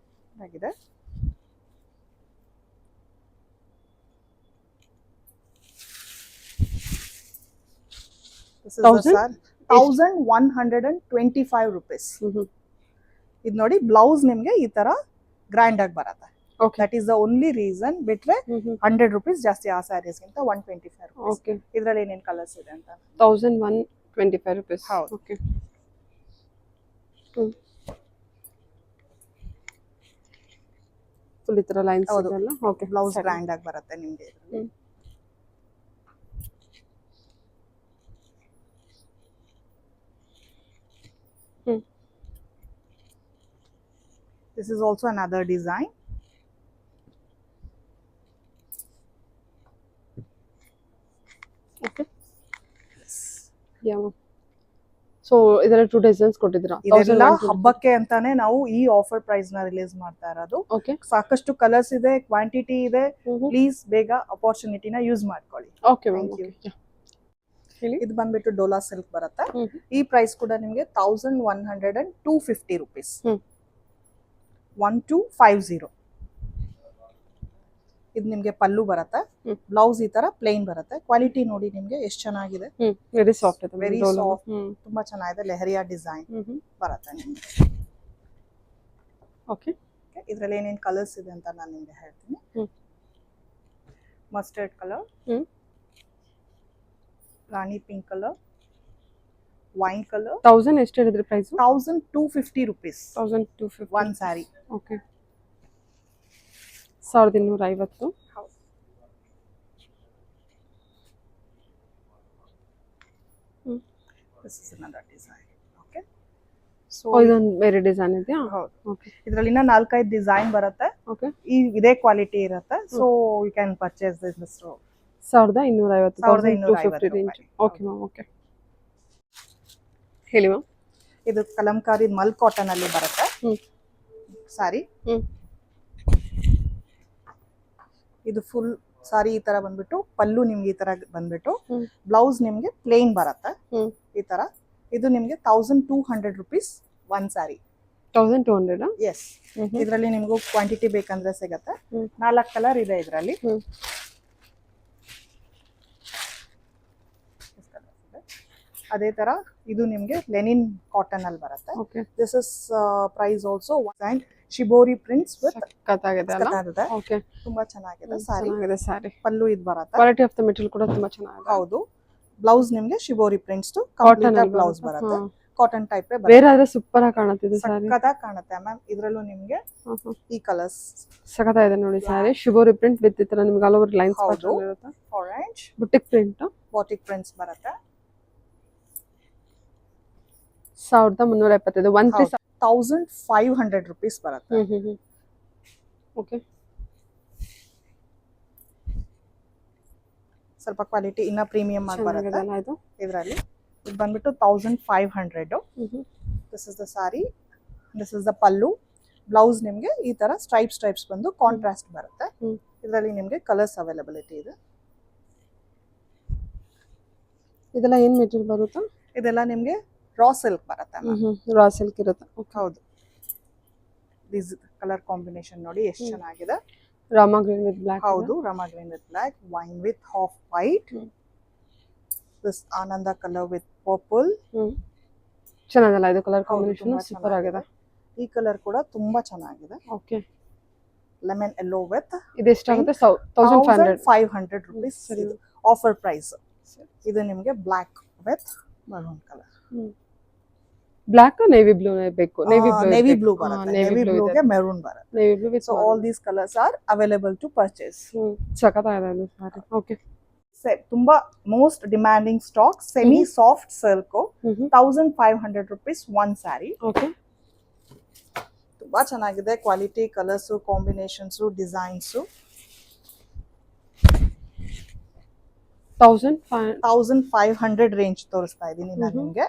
ಆಗಿದೆ. This is the sar 1125 rupees. ಇದು ನೋಡಿ ಬ್ಲೌಸ್ ನಿಮ್ಗೆ ಈ ತರ ಗ್ರ್ಯಾಂಡ್ ಆಗಿ ಬರುತ್ತೆ. Okay. That is the only reason. ಬಿಟ್ರೆ 100 rupees ಜಾಸ್ತಿ ಆ ಸ್ಯಾರೀಸ್ ಗಿಂತ 125 rupees. Okay. ಇದರಲ್ಲಿ ಏನೇನ್ ಕಲರ್ಸ್ ಇದೆ ಅಂತ 1125 rupees. ಹೌದು. Okay. ಫುಲ್ ಈ ತರ ಲೈನ್ಸ್ ಹೌದು. ಇದೆಲ್ಲ. ಓಕೆ, ಬ್ಲೌಸ್ ಗ್ರ್ಯಾಂಡ್ ಆಗಿ ಬರುತ್ತೆ ನಿಮ್ಗೆ ಇದ್ರಲ್ಲಿ. This is also another design. Okay. Yeah, so ಇದರ 2 ಡಿಸೈನ್ಸ್ ಕೊಟ್ಟಿದ್ದೀರಾ. ಇದೆಲ್ಲ ಹಬ್ಬಕ್ಕೆ ಅಂತಾನೆ ನಾವು ಈ ಆಫರ್ ಪ್ರೈಸ್ ನ ರಿಲೀಸ್ ಮಾಡ್ತಾ ಇರೋದು. ಓಕೆ, ಸಾಕಷ್ಟು ಕಲರ್ಸ್ ಇದೆ, ಕ್ವಾಂಟಿಟಿ ಇದೆ. ಪ್ಲೀಸ್ ಬೇಗ ಅಪರ್ಚುನಿಟಿನ ಯೂಸ್ ಮಾಡ್ಕೊಳ್ಳಿ. Okay Thank you. ಹೇಳಿ. ಇದು ಬಂದ್ಬಿಟ್ಟು ಡೋಲಾ ಸಿಲ್ಕ್ ಬರುತ್ತೆ. ಈ ಪ್ರೈಸ್ ಕೂಡ ನಿಮ್ಗೆ 1150 rupees. 1250. ಇದು ನಿಮ್ಗೆ ಪಲ್ಲು ಬರುತ್ತೆ, ಬ್ಲೌಸ್ ಈ ತರ ಪ್ಲೇನ್ ಬರುತ್ತೆ. ಕ್ವಾಲಿಟಿ ನೋಡಿ ನಿಮ್ಗೆ ಎಷ್ಟು ಚೆನ್ನಾಗಿದೆ. ವೆರಿ ಸಾಫ್ಟ್ ಇದೆ, ವೆರಿ ಸಾಫ್ಟ್, ತುಂಬಾ ಚೆನ್ನಾಗಿದೆ. ಲೆಹರಿಯಾ ಡಿಸೈನ್ ಬರುತ್ತೆ ನಿಮ್ಗೆ. ಓಕೆ, ಇದ್ರಲ್ಲಿ ಏನೇನ್ ಕಲರ್ಸ್ ಇದೆ ಅಂತ ನಾನು ನಿಮ್ಗೆ ಹೇಳ್ತೀನಿ. ಮಸ್ಟರ್ಡ್ ಕಲರ್, ರಾಣಿ ಪಿಂಕ್ ಕಲರ್, ವೈನ್ ಕಲರ್. 1000 ಎಷ್ಟು ಹೇಳಿದ್ರಿ price? 1250 rupees 1250 one saree. Okay, 1250. This is another design. Okay. So ಇದೊಂದು ಬೇರೆ ಡಿಸೈನ್ ಇದೆಯಾ? ಹೌದು. ಓಕೆ, ಇದರಲ್ಲಿ 4-5 ಡಿಸೈನ್ ಬರುತ್ತೆ. ಓಕೆ. ಇದೇ ಕ್ವಾಲಿಟಿ ಇರುತ್ತೆ. So you can purchase this. 1250, 1250 range. Okay ma'am, okay. ಹೇಳಿ ಮ್ಯಾಮ್. ಇದು ಕಲಂಕಾರಿ ಮಲ್ ಕಾಟನ್ ಅಲ್ಲಿ ಬರುತ್ತೆ ಸಾರಿ. ಇದು ಫುಲ್ ಸಾರಿ ಈ ತರ ಬಂದ್ಬಿಟ್ಟು ಪಲ್ಲು ನಿಮ್ಗೆ ಈ ತರ ಬಂದ್ಬಿಟ್ಟು ಬ್ಲೌಸ್ ನಿಮ್ಗೆ ಪ್ಲೇನ್ ಬರುತ್ತೆ ಈ ತರ. ಇದು ನಿಮ್ಗೆ 1200 rupees one ಸಾರಿ. 1200? ಎಸ್. ಇದರಲ್ಲಿ ನಿಮ್ಗೂ ಕ್ವಾಂಟಿಟಿ ಬೇಕಂದ್ರೆ ಸಿಗತ್ತೆ. 4 ಕಲರ್ ಇದೆ ಇದರಲ್ಲಿ. ಅದೇ ತರ ಇದು ನಿಮ್ಗೆ ಲೆನಿನ್ ಕಾಟನ್ ಅಲ್ಲಿ ಬರುತ್ತೆ. Okay, this is price also and shibori prints with ಕತ್ತಾಗಿದೆ ಅಲ್ಲ? ಓಕೆ, ತುಂಬಾ ಚೆನ್ನಾಗಿದೆ ಸಾರಿ. ಚೆನ್ನಾಗಿದೆ ಸಾರಿ. ಪಲ್ಲು ಇದು ಬರುತ್ತೆ. ಕ್ವಾಲಿಟಿ ಆಫ್ ದ ಮೆಟೀರಿಯಲ್ ಕೂಡ ತುಂಬಾ ಚೆನ್ನಾಗಿದೆ. ಹೌದು. ಬ್ಲೌಸ್ ನಿಮ್ಗೆ ಶಿಬೋರಿ ಪ್ರಿಂಟ್ಸ್ ಕಾಟನ್ ಬ್ಲೌಸ್ ಬರುತ್ತೆ. ಕಾಟನ್ ಟೈಪ್ ಬೇರೆ ಆದ್ರೆ ಸೂಪರ್ ಆಗಿ ಕಾಣುತ್ತಿದೆ ಸಾರಿ. ಸಖತ್ತಾಗಿ ಕಾಣುತ್ತೆ ಮ್ಯಾಮ್. ಇದ್ರಲ್ಲೂ ನಿಮ್ಗೆ ಈ ಕಲರ್ಸ್ ಸಖತ್ತಾಗಿದೆ ನೋಡಿ ಸಾರಿ. ಶಿಬೋರಿ ಪ್ರಿಂಟ್ ವಿತ್ ಇತರ ನಿಮ್ಗೆ ಆಲ್ ಓವರ್ ಲೈನ್ಸ್ ಪ್ಯಾಟರ್ನ್ ಇರುತ್ತೆ. Orange boutique print, batik prints ಬರುತ್ತೆ. 1375. 1500 rupees ಬರುತ್ತೆ. ಓಕೆ, ಸ್ವಲ್ಪ ಕ್ವಾಲಿಟಿ ಇನ್ನ ಪ್ರೀಮಿಯಂ ಆಗಿ ಬರುತ್ತೆ ಇದು. ಇದರಲ್ಲಿ ಇದು ಬಂದ್ಬಿಟ್ಟು 1500. This is the sorry, this is the pallu. Blouse ನಿಮ್ಗೆ ಈ ತರ ಸ್ಟ್ರೈಪ್ಸ್ ಬಂದು ಕಾಂಟ್ರಾಸ್ಟ್ ಬರುತ್ತೆ. ಇದರಲ್ಲಿ ನಿಮ್ಗೆ ಕಲರ್ಸ್ ಅವೈಲಬಿಲಿಟಿ ಇದೆ. ಇದೆಲ್ಲ ಏನ್ ಮೆಟೀರಿಯಲ್ ಬರುತ್ತೆ? ಇದೆಲ್ಲ ನಿಮ್ಗೆ ರಾ ಸಿಲ್ಕ್ ಬರುತ್ತೆ. ರಾ ಸಿಲ್ಕ್ ಇರುತ್ತೆ. ಹೌದು. ದಿಸ್ ಕಲರ್ ಕಾಂಬಿನೇಷನ್ ನೋಡಿ ಎಷ್ಟು ಚೆನ್ನಾಗಿದೆ. Rama green with black. ಹೌದು, Rama green with black, wine with half white, this ಆನಂದ ಕಲರ್ ವಿತ್ ಪರ್ಪಲ್. ಚೆನ್ನಾಗಲ್ಲ ಇದು ಕಲರ್ ಕಾಂಬಿನೇಷನ್? ಸೂಪರ್ ಆಗಿದೆ. ಈ ಕಲರ್ ಕೂಡ ತುಂಬಾ ಚೆನ್ನಾಗಿದೆ. ಓಕೆ, ಲೆಮನ್ ಯೆಲ್ಲೋ ವಿತ್ ಇದು ಎಷ್ಟಾಗುತ್ತೆ? 1500. 1500 rupees ಆಫರ್ ಪ್ರೈಸ್. ಇದು ನಿಮಗೆ black with maroon colour. Black navy blue ಬೇಕು. ನೇವಿ ಬ್ಲೂ ಬರುತ್ತೆ. ನೇವಿ ಬ್ಲೂಗೆ ಮೆರೂನ್ ಬರುತ್ತೆ. Navy blue with so all these colours are available to purchase. ಸಖತ್ತಾಗಿದೆ ಸಾರಿ. ಓಕೆ, ತುಂಬಾ most demanding stock semi soft silk 1500 rupees one saree. Okay, ತುಂಬಾ ಚೆನ್ನಾಗಿದೆ. Quality, colours, combinations, designs. 1500 range ತೋರಿಸ್ತಾ ಇದೀನಿ ನಾನು ನಿಮ್ಗೆ.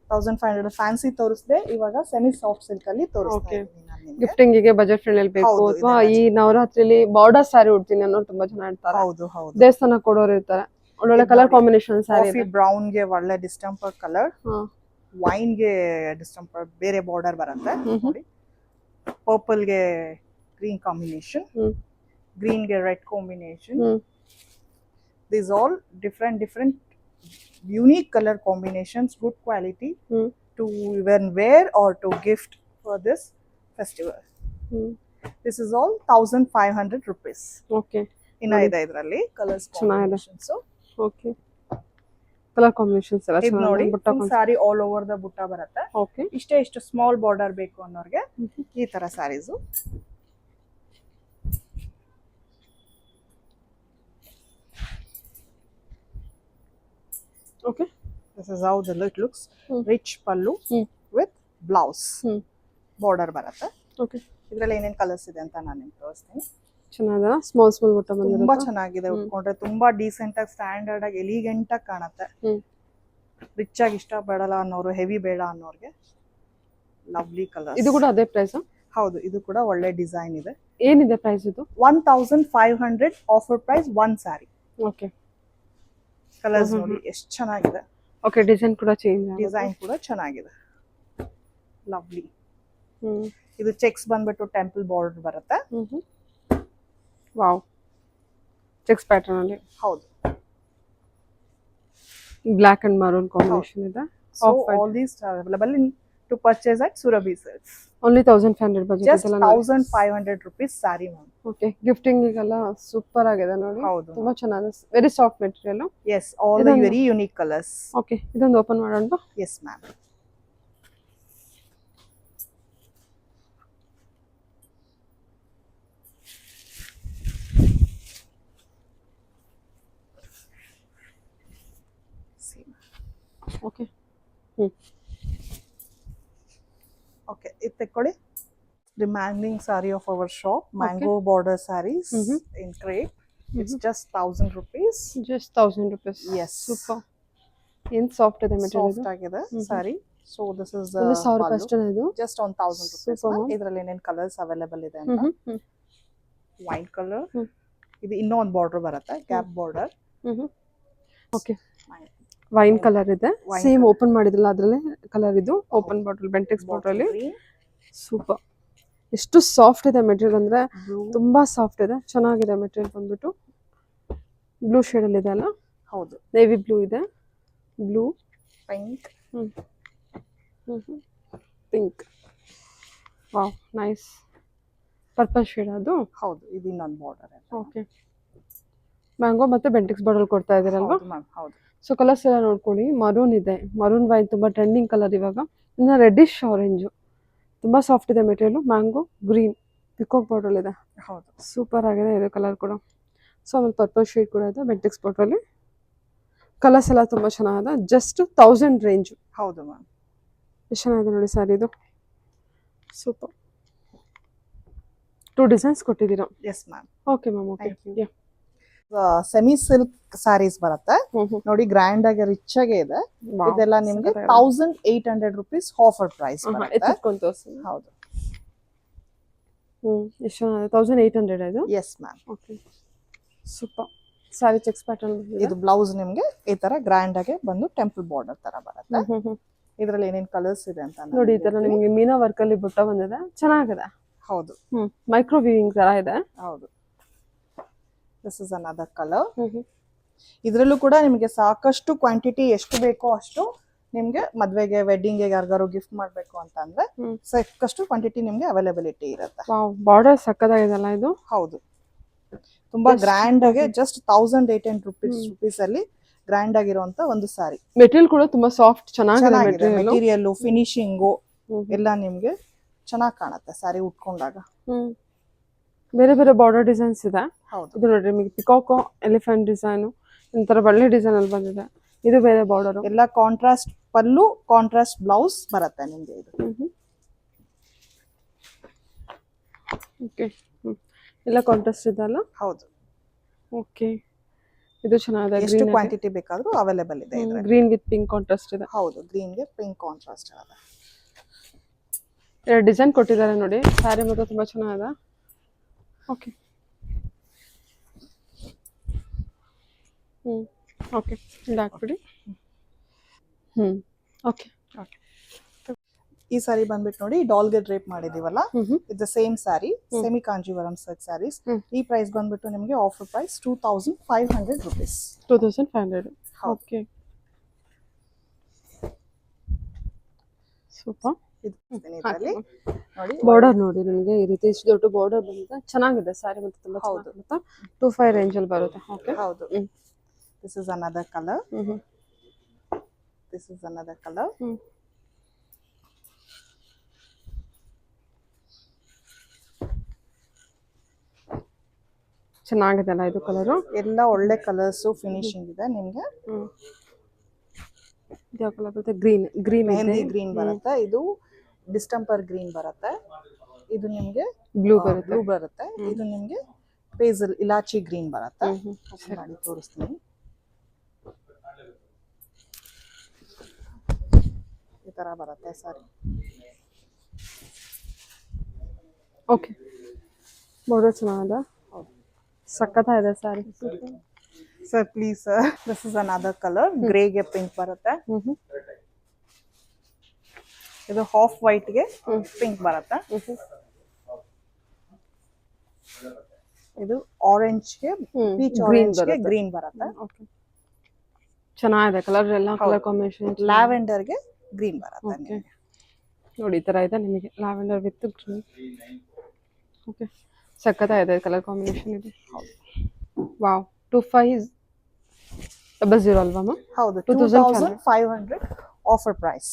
1500 ಫ್ಯಾನ್ಸಿ ತೋರಿಸ್ದೆ, ಇವಾಗ ಸೆಮಿ ಸಾಫ್ಟ್ ಸಿಲ್ಕ್ ಅಲ್ಲಿ ತೋರಿಸ್ತಾ ಇದೀನಿ ನಾನು ನಿಮ್ಗೆ. ಗಿಫ್ಟಿಂಗ್ ಗೆ ಬಜೆಟ್ ಫ್ರೆಂಡ್ಲಿ ಬೇಕು ಹೌದು, ಅಥವಾ ಈ ನವರಾತ್ರಿಲಿ ಬಾರ್ಡರ್ ಸ್ಯಾರಿ ಉಡ್ತೀನಿ ಅನ್ನೋರು ತುಂಬಾ ಜನ ಇರ್ತಾರೆ. ಹೌದು ಹೌದು. ದೇವಸ್ಥಾನ ಕೊಡೋರು ಇರ್ತಾರೆ. ಒಳ್ಳೊಳ್ಳೆ colour combination sari coffee brown ಗೆ ಒಳ್ಳೆ ಡಿಸ್ಟೆಂಪರ್ ಕಲರ್, ವೈನ್ ಗೆ ಡಿಸ್ಟೆಂಪರ್ ಬೇರೆ ಬಾರ್ಡರ್ ಬರುತ್ತೆ ನೋಡಿ. ಪರ್ಪಲ್ ಗೆ ಗ್ರೀನ್ ಕಾಂಬಿನೇಷನ್, ಗ್ರೀನ್ ಗೆ red combination. These all different unique color combinations, good quality to even wear or to gift for this festival. This is all 1500 rupees. Okay, ಇನ್ನ ಇದೆ ಇದರಲ್ಲಿ colours combinations. Okay, colour combinations ಎಲ್ಲ ಇದು ನೋಡಿ, ಚೆನ್ನಾಗಿದೆ. ಸಾರಿ ಆಲ್ ಓವರ್ ದ ಬುಟ್ಟ ಬರುತ್ತೆ. ಓಕೆ, ಇಷ್ಟು ಸ್ಮಾಲ್ ಬಾರ್ಡರ್ ಬೇಕು ಅನ್ನೋರ್ಗೆ ಈ ತರ sarees. Okay, This is how the look looks. Rich pallu with blouse. Border ಬರುತ್ತೆ. ಓಕೆ, ಇದರಲ್ಲಿ ಏನೇನ್ ಕಲರ್ಸ್ ಇದೆ ಅಂತ ನಾನು ನಿಮ್ಗೆ ತೋರಿಸ್ತೀನಿ. ಚೆನ್ನಾಗಿದೆ. ಸ್ಮಾಲ್ ಬುಟ್ಟ ಬಂದಿದೆ. ತುಂಬಾ ಚೆನ್ನಾಗಿದೆ. ಉಟ್ಕೊಂಡ್ರೆ ತುಂಬಾ ಡೀಸೆಂಟ್ ಆಗಿ, ಸ್ಟ್ಯಾಂಡರ್ಡ್ ಆಗಿ, ಎಲಿಗೆಂಟ್ ಆಗಿ ಕಾಣುತ್ತೆ. ರಿಚ್ ಆಗಿ ಇಷ್ಟ ಪಡಲ್ಲ ಅನ್ನೋರು, ಹೆವಿ ಬೇಡ ಅನ್ನೋರ್ಗೆ ಲವ್ಲಿ ಕಲರ್. ಇದು ಕೂಡ ಅದೇ ಪ್ರೈಸ್? ಹೌದು, ಇದು ಕೂಡ ಒಳ್ಳೆ ಡಿಸೈನ್ ಇದೆ. ಏನಿದೆ ಪ್ರೈಸ್ ಇದು? 1500 offer price one saree. Okay, colours ನೋಡಿ ಎಷ್ಟು ಚೆನ್ನಾಗಿದೆ. ಓಕೆ, ಡಿಸೈನ್ ಕೂಡ ಚೇಂಜ್ ಆಗಿದೆ. ಡಿಸೈನ್ ಕೂಡ ಚೆನ್ನಾಗಿದೆ. ಲವ್ಲಿ. ಇದು ಚೆಕ್ಸ್ ಬಂದ್ಬಿಟ್ಟು ಟೆಂಪಲ್ ಬಾರ್ಡರ್ ಬರುತ್ತೆ. ವಾವ್, ಚೆಕ್ಸ್ ಪ್ಯಾಟರ್ನ್ ಅಲ್ಲಿ. ಹೌದು, ಬ್ಲಾಕ್ ಅಂಡ್ ಮರೂನ್ ಕಾಂಬಿನೇಷನ್ ಇದೆ. so all these are available to purchase at Surabhi Silks. Only 1500 budget. Just 1500 rupees saree ma'am. Okay, gifting ಗೆಲ್ಲ ಸೂಪರ್ ಆಗಿದೆ ನೋಡಿ. ಹೌದು, ತುಂಬಾ ಚೆನ್ನಾಗಿದೆ. Very soft material. yes, all the very unique colors. Okay, ಇದೊಂದು ಓಪನ್ ಮಾಡೋಣ. Yes ma'am. ಓಕೆ, Okay, ಇದು ತಕೊಳ್ಳಿ. Demanding saree of our shop, mango border sarees in crepe. It's just 1000 rupees. Just 1000 rupees. Yes. Super. ಏನ್ ಸಾಫ್ಟ್ ಇದೆ ಮೆಟೀರಿಯಲ್. ಸಾಫ್ಟ್ ಆಗಿದೆ ಸಾರಿ. So this is the 1000 ರೂಪಾಯಿ ಅಷ್ಟೇ ಇದು. just on 1000 rupees. ಇದರಲ್ಲಿ ಏನೇನ್ ಕಲರ್ಸ್ ಅವೈಲೇಬಲ್ ಇದೆ ಅಂತ. Wine colour. ಇದು ಇನ್ನೊಂದು ಬಾರ್ಡರ್ ಬರುತ್ತೆ, gap border. Okay, wine colour ಇದೆ. ಸೇಮ್ ಓಪನ್ ಮಾಡಿದ್ರಲ್ಲ ಅದ್ರಲ್ಲೇ ಕಲರ್ ಇದು. ಓಪನ್ ಬಾಟಲ್, ಬೆಂಟೆಕ್ಸ್ ಬಾಟಲ್ ಅಲ್ಲಿ. ಸೂಪರ್. ಎಷ್ಟು ಸಾಫ್ಟ್ ಇದೆ ಮೆಟೀರಿಯಲ್ ಅಂದ್ರೆ ತುಂಬಾ ಸಾಫ್ಟ್ ಇದೆ. ಚೆನ್ನಾಗಿದೆ ಮೆಟೀರಿಯಲ್ ಬಂದ್ಬಿಟ್ಟು. ಬ್ಲೂ ಶೇಡ್ ಅಲ್ಲಿ ಇದೆ ಅಲ್ಲ? ಹೌದು, ನೇವಿ ಬ್ಲೂ ಇದೆ. Blue, pink, pink. Wow, nice. Purple shade ಅದು? ಹೌದು, ಇದು ಇನ್ನೊಂದು ಬಾರ್ಡರ್. ಓಕೆ, ಮ್ಯಾಂಗೋ ಮತ್ತೆ ಬೆಂಟೆಕ್ಸ್ ಬಾಟಲ್ ಕೊಡ್ತಾ ಇದ್ದೀರಲ್ವಾ? ಹೌದು. ಸೊ ಕಲರ್ಸ್ ಎಲ್ಲ ನೋಡ್ಕೊಳ್ಳಿ. ಮರೂನ್ ಇದೆ, ಮರೂನ್ ವೈನ್ ತುಂಬಾ ಟ್ರೆಂಡಿಂಗ್ ಕಲರ್ ಇವಾಗ. ಇನ್ನು ರೆಡ್ಡಿಶ್ ಆರೆಂಜು ತುಂಬಾ ಸಾಫ್ಟ್ ಇದೆ material. Mango green peacock bottle ಇದೆ. ಹೌದು, ಸೂಪರ್ ಆಗಿದೆ ಇದು ಕಲರ್ ಕೂಡ. ಸೊ ಆಮೇಲೆ ಪರ್ಪಲ್ ಶೇಡ್ ಕೂಡ ಇದೆ ಬೆಂಟೆಕ್ಸ್ ಬಾಟಲ್ಲಿ. ಕಲರ್ಸ್ ಎಲ್ಲ ತುಂಬಾ ಚೆನ್ನಾಗಿದೆ. Just 1000 range. ಹೌದು ಮ್ಯಾಮ್. ಎಷ್ಟು ಚೆನ್ನಾಗಿದೆ ನೋಡಿ ಸ್ಯಾರಿ ಇದು. ಸೂಪರ್. 2 ಡಿಸೈನ್ಸ್ ಕೊಟ್ಟಿದ್ದೀರಾ? Yes ma'am. Okay ma'am, okay. Semi silk sarees ಬರುತ್ತೆ ನೋಡಿ, ಗ್ರ್ಯಾಂಡ್ ಆಗಿ ರಿಚ್ ಆಗಿ ಇದೆ. ಇದೆಲ್ಲ ನಿಮ್ಗೆ 1800 rupees ಆಫರ್ ಪ್ರೈಸ್ ಬರುತ್ತೆ. ಹೌದು. ಎಷ್ಟು 1800 ಇದು? S ma'am. Okay, super. Sari cheques pattern. ಇದು ಬ್ಲೌಸ್ ನಿಮ್ಗೆ ಈ ತರ ಗ್ರ್ಯಾಂಡ್ ಆಗಿ ಬಂದು ಟೆಂಪಲ್ ಬಾರ್ಡರ್ ತರ ಬರುತ್ತೆ. ಇದ್ರಲ್ಲಿ ಏನೇನ್ ಕಲರ್ಸ್ ಇದೆ ಅಂತ ನೋಡಿ. ಈ ತರ ನಿಮ್ಗೆ ಮೀನಾ ವರ್ಕ್ ಅಲ್ಲಿ ಬುಟ್ಟ ಬಂದಿದೆ, ಚೆನ್ನಾಗಿದೆ. ಹೌದು, ಮೈಕ್ರೋ ವೀವಿಂಗ್ ತರ ಇದೆ. ಹೌದು. This is another colour. ಇದರಲ್ಲೂ ಕೂಡ ನಿಮಗೆ ಸಾಕಷ್ಟು ಕ್ವಾಂಟಿಟಿ ಎಷ್ಟು ಬೇಕೋ ಅಷ್ಟು ನಿಮ್ಗೆ ಮದ್ವೆಗೆ ವೆಡ್ಡಿಂಗ್ ಯಾರಿಗಾರು ಗಿಫ್ಟ್ ಮಾಡ್ಬೇಕು ಅಂತ ಅಂದ್ರೆ ಹ್ಮ್. ಸಾಕಷ್ಟು ಕ್ವಾಂಟಿಟಿ ನಿಮ್ಗೆ ಅವೈಲಬಿಲಿಟಿ ಇರುತ್ತೆ. ವಾವ್, ಬಾರ್ಡರ್ ಸಕ್ಕದಾಗಿದೆಲ್ಲ ಇದು. ಹೌದು, ತುಂಬಾ Just ಗ್ರ್ಯಾಂಡ್ ಆಗಿ ಜಸ್ಟ್ 1800 rupees ಅಲ್ಲಿ ಗ್ರ್ಯಾಂಡ್ ಆಗಿರುವಂತ ಒಂದು ಸಾರಿ. ಮೆಟೀರಿಯಲ್ ಕೂಡ ತುಂಬಾ ಸಾಫ್ಟ್, ಚೆನ್ನಾಗಿದೆ ಚೆನ್ನಾಗಿದೆ ಮೆಟೀರಿಯಲ್. ಮೆಟೀರಿಯಲ್, ಫಿನಿಶಿಂಗು ಎಲ್ಲ ನಿಮ್ಗೆ ಚೆನ್ನಾಗಿ ಕಾಣುತ್ತೆ ಸಾರಿ ಉಟ್ಕೊಂಡಾಗ. ಬೇರೆ ಬೇರೆ ಬಾರ್ಡರ್ ಡಿಸೈನ್ಸ್ ಇದೆ. ಹೌದು, ಇದು ನೋಡ್ರಿ, ನಿಮಗೆ ಪಿಕಾಕೋ ಎಲಿಫೆಂಟ್ ಡಿಸೈನ್, ಒಂಥರ ಒಳ್ಳೆ ಡಿಸೈನ್ ಅಲ್ಲಿ ಬಂದಿದೆ. ಇದು ಬೇರೆ ಬಾರ್ಡರ್. ಎಲ್ಲ ಕಾಂಟ್ರಾಸ್ಟ್ ಪಲ್ಲು, ಕಾಂಟ್ರಾಸ್ಟ್ ಬ್ಲೌಸ್ ಬರುತ್ತೆ ನಿಮ್ಗೆ ಇದು. ಓಕೆ, ಎಲ್ಲ ಕಾಂಟ್ರಾಸ್ಟ್ ಇದೆ ಅಲ್ಲ? ಹೌದು, ಓಕೆ, ಇದು ಚೆನ್ನಾಗಿದೆ. ಎಷ್ಟು ಕ್ವಾಂಟಿಟಿ ಬೇಕಾದ್ರೂ ಅವೈಲೇಬಲ್ ಇದೆ ಇದ್ರಲ್ಲಿ. ಗ್ರೀನ್ ವಿತ್ ಪಿಂಕ್ ಕಾಂಟ್ರಾಸ್ಟ್ ಇದೆ. ಹೌದು, ಗ್ರೀನ್ ಗೆ ಪಿಂಕ್ ಕಾಂಟ್ರಾಸ್ಟ್ ಇದೆ. ಎರಡು ಡಿಸೈನ್ ಕೊಟ್ಟಿದ್ದಾರೆ ನೋಡಿ. ಸ್ಯಾರಿ ಮಾತ್ರ ತುಂಬಾ ಚೆನ್ನಾಗಿದೆ. ಓಕೆ, ಓಕೆ, ಇದು ಹಾಕ್ಬಿಡಿ. ಓಕೆ, ಈ ಸಾರಿ ಬಂದ್ಬಿಟ್ಟು ನೋಡಿ, ಡಾಲ್ಗೆ ಡ್ರೇಪ್ ಮಾಡಿದೀವಲ್ಲ, ಇದು same saree, semi Kanjeevaram silk sarees. ಈ ಪ್ರೈಸ್ ಬಂದ್ಬಿಟ್ಟು ನಿಮಗೆ offer price 2500 rupees. 2500. Okay, super. ಇದರಲ್ಲಿ ನೋಡಿ ಬಾರ್ಡರ್ ನೋಡಿ, ನಿಮಗೆ ಈ ರೀತಿ ಇಷ್ಟು ದೊಡ್ಡ ಬಾರ್ಡರ್ ಬಂದಿದೆ. ಚೆನ್ನಾಗಿದೆ ಸ್ಯಾರಿ ಮತ್ತೆ ತುಂಬಾ ಚೆನ್ನಾಗಿರುತ್ತೆ. 25 ರೇಂಜ್ ಅಲ್ಲಿ ಬರುತ್ತೆ. ಓಕೆ, ಹೌದು. This is another color. This is another color. ಚೆನ್ನಾಗಿದೆ ಅಲ್ಲ ಇದು ಕಲರ್? ಎಲ್ಲ ಒಳ್ಳೆ ಕಲರ್ಸ್, ಫಿನಿಶಿಂಗ್ ಇದೆ ನಿಮ್ಗೆ. ಯಾವ ಕಲರ್ ಬರುತ್ತೆ? ಗ್ರೀನ್ ಮೆಹಂದಿ ಗ್ರೀನ್ ಬರುತ್ತೆ, ಇದು ಡಿಸ್ಟಂಪರ್ ಗ್ರೀನ್ ಬರುತ್ತೆ, ಇದು ನಿಮ್ಗೆ ಬ್ಲೂ ಬರುತ್ತೆ, ಇದು ನಿಮ್ಗೆ ಪೇಸಲ್ ಇಲಾಚಿ ಗ್ರೀನ್ ಬರುತ್ತೆ. ಮಾಡಿ ತೋರಿಸ್ತೀನಿ. ಈ ತರ ಬರುತ್ತೆ ಸಾರಿ. ಓಕೆ, ಬಾರ್ಡರ್ ಚೆನ್ನಾಗಿದೆ, ಸಕ್ಕತ್ತಾಗಿದೆ sari. Sir please sir, this is another colour. ಗ್ರೇಗೆ ಪಿಂಕ್ ಬರುತ್ತೆ, ಇದು ಹಾಫ್ ವೈಟ್ ಗೆ ಪಿಂಕ್ ಬರುತ್ತೆ, ಇದು ಆರೆಂಜ್ ಗೆ ಪೀಚ್ ಆರೆಂಜ್ ಗೆ ಗ್ರೀನ್ ಬರುತ್ತೆ. ಓಕೆ, ಚೆನ್ನಾಗಿದೆ ಕಲರ್ ಎಲ್ಲ. ಕಲರ್ ಕಾಂಬಿನೇಷನ್ ಲ್ಯಾವೆಂಡರ್ ಗೆ ಗ್ರೀನ್ ಬರುತ್ತೆ. ನೋಡಿ, ಈ ತರ ಇದೆ ನಿಮಗೆ ಲ್ಯಾವೆಂಡರ್ ವಿತ್ ಗ್ರೀನ್. ಓಕೆ, ಸಕ್ಕತ್ತಾಗಿದೆ ಕಲರ್ ಕಾಂಬಿನೇಷನ್ ಇದು. ವಾವ್, 2500 ಅಲ್ವಾ ಮ್ಯಾಮ್? ಹೌದು, 2500 offer price.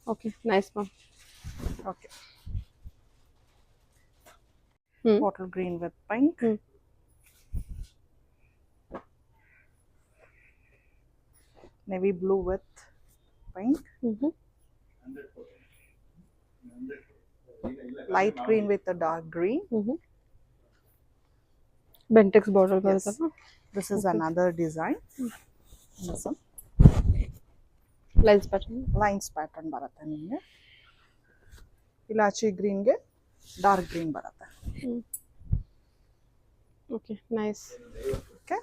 Okay, nice ma'am. Okay, bottle green with pink, navy blue with pink, light green with a dark green. Bentex border Yes. ಬರುತ್ತಲ್ಲ? This is another design. This one. Lines pattern. Lines pattern ಬರುತ್ತೆ ನಿಮಗೆ. ಇಲಾಚಿ ಗ್ರೀನ್ ಗೆ ಡಾರ್ಕ್ ಗ್ರೀನ್ ಬರುತ್ತೆ. Okay, nice. ಓಕೆ,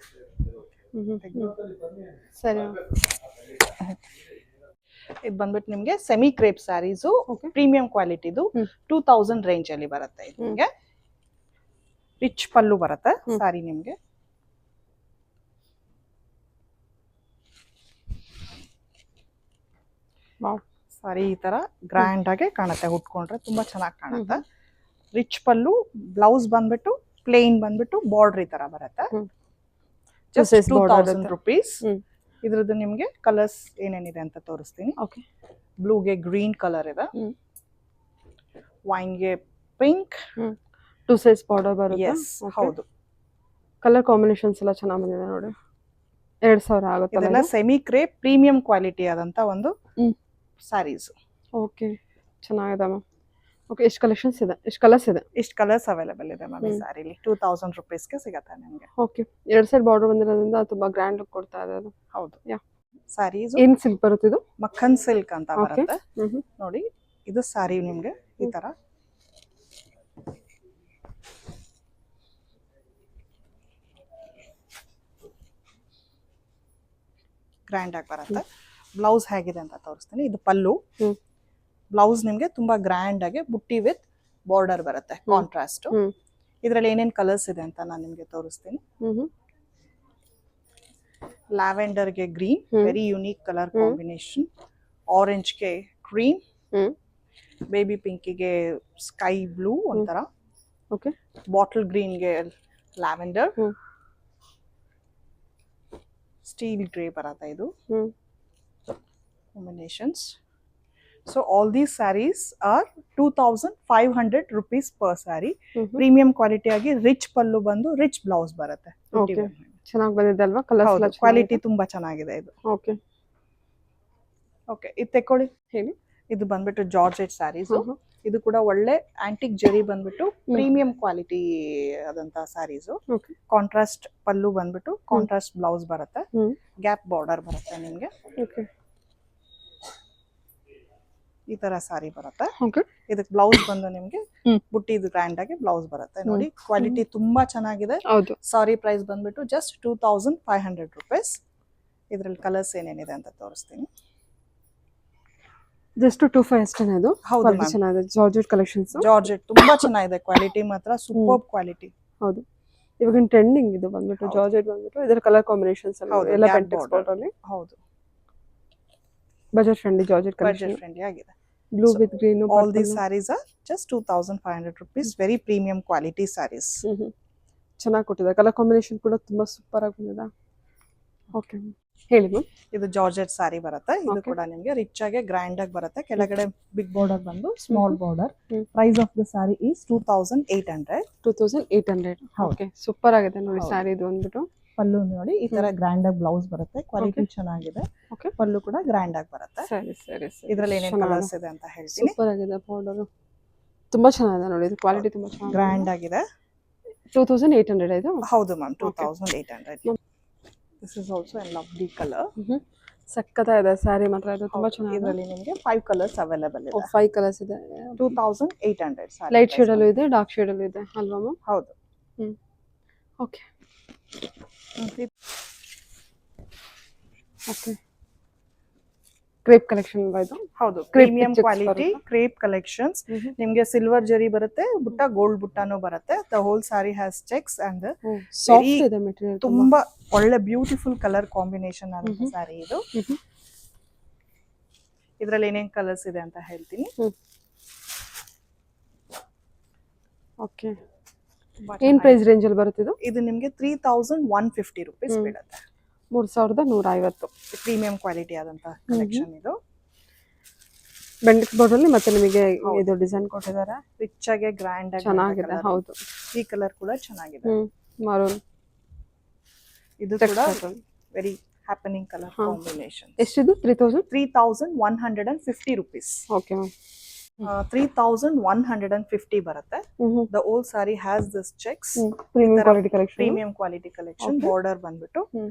ಸರಿ. ಇದು ಬಂದ್ಬಿಟ್ಟು ನಿಮಗೆ ಸೆಮಿ ಕ್ರೇಪ್ ಸ್ಯಾರೀಸು, ಪ್ರೀಮಿಯಂ ಕ್ವಾಲಿಟಿದು, 2000 ರೇಂಜ್ ಅಲ್ಲಿ ಬರುತ್ತೆ. ಇದು ನಿಮಗೆ ರಿಚ್ ಪಲ್ಲು ಬರುತ್ತೆ ಸಾರಿ ನಿಮ್ಗೆ. ವಾವ್, ಸಾರಿ ಈ ತರ ಗ್ರ್ಯಾಂಡ್ ಆಗಿ ಕಾಣುತ್ತೆ, ಉಟ್ಕೊಂಡ್ರೆ ತುಂಬಾ ಚೆನ್ನಾಗಿ ಕಾಣುತ್ತೆ. ರಿಚ್ ಪಲ್ಲು, ಬ್ಲೌಸ್ ಬಂದ್ಬಿಟ್ಟು ಪ್ಲೇನ್ ಬಂದ್ಬಿಟ್ಟು ಬಾರ್ಡರ್ ಈ ತರ ಬರುತ್ತೆ. Just 2000 rupees. ಇದ್ರದ್ದು ನಿಮ್ಗೆ ಕಲರ್ಸ್ ಏನೇನಿದೆ ಅಂತ ತೋರಿಸ್ತೀನಿ. ಓಕೆ, ಬ್ಲೂಗೆ ಗ್ರೀನ್ ಕಲರ್ ಇದೆ, ವೈನ್ಗೆ ಪಿಂಕ್. 2 ಸೈಜ್ ಬಾರ್ಡರ್ ಬರುತ್ತೆ. ಎಸ್, ಹೌದು. ಕಲರ್ ಕಾಂಬಿನೇಷನ್ಸ್ ಎಲ್ಲ ಚೆನ್ನಾಗಿ ಬಂದಿದೆ ನೋಡಿ. 2000 ಆಗುತ್ತಲ್ಲ ಇದೆಲ್ಲ ಸೆಮಿ ಕ್ರೇಪ್ ಪ್ರೀಮಿಯಂ ಕ್ವಾಲಿಟಿ ಆದಂತ ಒಂದು ಸ್ಯಾರೀಸ್. ಓಕೆ, ಚೆನ್ನಾಗಿದೆ ಮ್ಯಾಮ್. ಓಕೆ, ಎಷ್ಟು ಕಲೆಕ್ಷನ್ಸ್ ಇದೆ, ಎಷ್ಟು ಕಲರ್ಸ್ ಇದೆ? ಇಷ್ಟು ಕಲರ್ಸ್ ಅವೈಲೇಬಲ್ ಇದೆ ಮ್ಯಾಮ್ ಈ ಸ್ಯಾರಿಲಿ. 2000 rupeesಗೆ ಸಿಗತ್ತೆ ನಿಮ್ಗೆ. ಓಕೆ, 2 ಸೈಡ್ ಬಾರ್ಡರ್ ಬಂದಿರೋದ್ರಿಂದ ತುಂಬಾ ಗ್ರ್ಯಾಂಡ್ ಲುಕ್ ಕೊಡ್ತಾ ಇದೆ ಅದು. ಹೌದು. ಯಾ, ಸ್ಯಾರೀಸ್ ಏನ್ ಸಿಲ್ಕ್ ಬರುತ್ತೆ ಇದು? ಮಕ್ಕನ್ ಸಿಲ್ಕ್ ಅಂತ ಓಕೆ, ಬರುತ್ತೆ ನೋಡಿ. ಇದು ಸ್ಯಾರಿ ನಿಮ್ಗೆ ಈ ತರ ಗ್ರ್ಯಾಂಡ್ ಆಗಿ ಬರುತ್ತೆ. ಬ್ಲೌಸ್ ಹೇಗಿದೆ ಅಂತ ತೋರಿಸ್ತೀನಿ. ಇದು ಪಲ್ಲು. ಬ್ಲೌಸ್ ನಿಮ್ಗೆ ತುಂಬಾ ಗ್ರ್ಯಾಂಡ್ ಆಗಿ ಬುಟ್ಟಿ ವಿತ್ ಬಾರ್ಡರ್ ಬರುತ್ತೆ, ಕಾಂಟ್ರಾಸ್ಟ್. ಇದ್ರಲ್ಲಿ ಏನೇನ್ ಕಲರ್ಸ್ ಇದೆ ಅಂತ ನಾನು ನಿಮ್ಗೆ ತೋರಿಸ್ತೀನಿ. ಲ್ಯಾವೆಂಡರ್ಗೆ green, very unique colour combination. ಆರೆಂಜ್ಗೆ ಕ್ರೀಮ್, ಹ್ಮ್ ಬೇಬಿ ಪಿಂಕಿಗೆ ಸ್ಕೈ ಬ್ಲೂ ಒಂಥರ, ಓಕೆ ಬಾಟಲ್ ಗ್ರೀನ್ಗೆ ಲ್ಯಾವೆಂಡರ್, ಹ್ಮ್ ಸ್ಟೀಲ್ ಗ್ರೇ ಬರತ್ತೆ ಇದು hmm combinations. So all these sarees are 2500 rupees per saree. Premium quality ಆಗಿ ರಿಚ್ ಪಲ್ಲು ಬಂದು ರಿಚ್ ಬ್ಲೌಸ್ ಬರುತ್ತೆ. ಓಕೆ ಚೆನ್ನಾಗಿ ಬಂದಿದೆ ಅಲ್ವಾ ಕಲರ್ಸ್ ಎಲ್ಲ ಕ್ವಾಲಿಟಿ ತುಂಬಾ ಚೆನ್ನಾಗಿದೆ ಇದು. ಓಕೆ ಓಕೆ ಇದು ತೆಕ್ಕೊಳ್ಳಿ. ಹೇಳಿ. ಇದು ಬಂದ್ಬಿಟ್ಟು ಜಾರ್ಜೆಟ್ ಸ್ಯಾರೀಸ್. ಇದು ಕೂಡ ಒಳ್ಳೆ ಆಂಟಿಕ್ ಜರಿ ಬಂದ್ಬಿಟ್ಟು ಪ್ರೀಮಿಯಂ ಕ್ವಾಲಿಟಿ ಆದಂತ ಸ್ಯಾರೀಸ್. ಕಾಂಟ್ರಾಸ್ಟ್ ಪಲ್ಲು ಬಂದ್ಬಿಟ್ಟು ಕಾಂಟ್ರಾಸ್ಟ್ ಬ್ಲೌಸ್ ಬರುತ್ತೆ, ಗ್ಯಾಪ್ ಬಾರ್ಡರ್ ಬರುತ್ತೆ ನಿಮ್ಗೆ. ಓಕೆ ಈ ತರ ಸಾರಿ ಬರುತ್ತೆ. ಓಕೆ ಇದಕ್ಕೆ ಬ್ಲೌಸ್ ಬಂದು ನಿಮ್ಗೆ ಬುಟ್ಟಿ ಗ್ರ್ಯಾಂಡ್ ಆಗಿ ಬ್ಲೌಸ್ ಬರುತ್ತೆ. ನೋಡಿ ಕ್ವಾಲಿಟಿ ತುಂಬಾ ಚೆನ್ನಾಗಿದೆ. ಹೌದು. ಸಾರಿ ಪ್ರೈಸ್ ಬಂದ್ಬಿಟ್ಟು ಜಸ್ಟ್ 2500 rupees. ಇದ್ರಲ್ಲಿ ಕಲರ್ಸ್ ಏನೇನಿದೆ ಅಂತ ತೋರಿಸ್ತೀನಿ. ಜಸ್ಟ್ 25 ಅಷ್ಟೇನಾ ಇದು? ಹೌದು ಚೆನ್ನಾಗಿದೆ. Georgette collections. ಜಾರ್ಜೆಟ್ ತುಂಬಾ ಚೆನ್ನಾಗಿದೆ, ಕ್ವಾಲಿಟಿ ಮಾತ್ರ ಸೂಪರ್ ಕ್ವಾಲಿಟಿ. ಹೌದು, ಇವಾಗ ಟ್ರೆಂಡಿಂಗ್ ಇದು ಬಂದ್ಬಿಟ್ಟು ಜಾರ್ಜೆಟ್ ಬಂದ್ಬಿಟ್ಟು ಇದರ ಕಲರ್ ಕಾಂಬಿನೇಷನ್ಸ್ ಎಲ್ಲ ಪೆಂಟೆಕ್ಸ್ ಬಾರ್ಡರ್ ಅಲ್ಲಿ. ಹೌದು, budget friendly georgette collection. Budget friendly ಆಗಿದೆ. Blue with green. All these sarees are just 2500 rupees. Very premium quality sarees. ಚೆನ್ನಾಗಿ ಕೊಟ್ಟಿದ್ದಾರೆ. ಕಲರ್ ಕಾಂಬಿನೇಷನ್ ಕೂಡ ತುಂಬಾ ಸೂಪರ್ ಆಗಿ ಬಂದಿದೆ. ಓಕೆ ಹೇಳಿ ಮ್ಯಾಮ್. ಇದು ಜಾರ್ಜೆಟ್ ಸಾರಿ ಬರುತ್ತೆ. ಇದು ಕೂಡ ನಿಮಗೆ ರಿಚ್ ಆಗಿ ಗ್ರ್ಯಾಂಡ್ ಆಗಿ ಬರುತ್ತೆ. ಕೆಳಗಡೆ ಬಿಗ್ ಬಾರ್ಡರ್ ಬಂದು small border. Price of the saree is 2800. 2800. Okay super ಆಗಿದೆ ನೋಡಿ ಸಾರಿ ಇದು ಅಂದ್ಬಿಟ್ಟು. ಪಲ್ಲು ನೋಡಿ ಈ ತರ ಗ್ರ್ಯಾಂಡ್ ಆಗಿ ಬ್ಲೌಸ್ ಬರುತ್ತೆ. ಕ್ವಾಲಿಟಿ ಚೆನ್ನಾಗಿದೆ. ಓಕೆ ಪಲ್ಲು ಕೂಡ ಗ್ರ್ಯಾಂಡ್ ಆಗಿ ಬರುತ್ತೆ. ಸರಿ ಸರಿ ಸರಿ. ಇದರಲ್ಲಿ ಏನೇನು ಕಲರ್ಸ್ ಇದೆ ಅಂತ ಹೇಳ್ತೀನಿ. ಸೂಪರ್ ಆಗಿದೆ ಬಾರ್ಡರ್. ತುಂಬಾ ಚೆನ್ನಾಗಿದೆ ನೋಡಿ, ಇದು ಕ್ವಾಲಿಟಿ ತುಂಬಾ ಚೆನ್ನಾಗಿದೆ, ಗ್ರ್ಯಾಂಡ್ ಆಗಿದೆ. 2800 ಇದು. ಹೌದು ma'am, 2800. This is also a lovely color. ಸಕ್ಕತ್ತಾಗಿದೆ ಸ್ಯಾರಿ ಮಾತ್ರ, ಇದು ತುಂಬಾ ಚೆನ್ನಾಗಿದೆ. ಇದರಲ್ಲಿ ನಿಮಗೆ 5 ಕಲರ್ಸ್ ಅವೈಲೇಬಲ್ ಇದೆ. 5 ಕಲರ್ಸ್ ಇದೆ. 2800 ಸಾರಿ. ಲೈಟ್ ಶೇಡ್ ಅಲ್ಲೂ ಇದೆ, ಡಾರ್ಕ್ ಶೇಡ್ ಅಲ್ಲೂ ಇದೆ ಅಲ್ವಾ ಮ್ಯಾಮ್? ಹೌದು. Okay okay. ಕ್ರೇಪ್ ಕಲೆಕ್ಷನ್ ಇದು. ಹೌದು, ಪ್ರೀಮಿಯಂ ಕ್ವಾಲಿಟಿ ಕ್ರೇಪ್ ಕಲೆಕ್ಷನ್ಸ್. ನಿಮಗೆ ಸಿಲ್ವರ್ ಜರಿ ಬರುತ್ತೆ, ಬುಟ್ಟ ಗೋಲ್ಡ್ ಬುಟ್ಟಾನು ಬರುತ್ತೆ. The hole sorry has checks and soft ಇದೆ ಮೆಟೀರಿಯಲ್. ತುಂಬಾ ಒಳ್ಳೆ ಬ್ಯೂಟಿಫುಲ್ ಕಲರ್ ಕಾಂಬಿನೇಷನ್ ಆದಂತ ಸಾರಿ ಇದು. ಇದರಲ್ಲಿ ಏನೇನ್ ಕಲರ್ಸ್ ಇದೆ ಅಂತ ಹೇಳ್ತೀನಿ. ಓಕೆ, ಏನ್ ಪ್ರೈಸ್ ರೇಂಜ್ ಅಲ್ಲಿ ಬರುತ್ತೆ ಇದು? ಇದು ನಿಮಗೆ 3150 rupees ಬೀಳುತ್ತೆ. 3150. ಪ್ರೀಮಿಯಂ ಕ್ವಾಲಿಟಿ ಆದಂತ ಕಲೆಕ್ಷನ್ ಇದು. ಬೆಂಡೆಕ್ಸ್ ಬಾರ್ಡರ್ ಅಲ್ಲಿ ಮತ್ತೆ ನಿಮಗೆ ಇದು ಡಿಸೈನ್ ಕೊಟ್ಟಿದ್ದಾರೆ. ರಿಚ್ ಆಗಿ ಗ್ರ್ಯಾಂಡ್ ಆಗಿ ಚೆನ್ನಾಗಿದೆ. ಹೌದು, ಈ ಕಲರ್ ಕೂಡ ಚೆನ್ನಾಗಿದೆ. ಮರೂನ್. ಇದು ಕೂಡ ವೆರಿ ಹ್ಯಾಪನಿಂಗ್ ಕಲರ್ ಕಾಂಬಿನೇಷನ್. ಎಷ್ಟಿದು? 3150 rupees. Okay ma'am. 3150 ಬರುತ್ತೆ. The whole sorry has this checks. Premium quality collection. Border ಬಂದ್ಬಿಟ್ಟು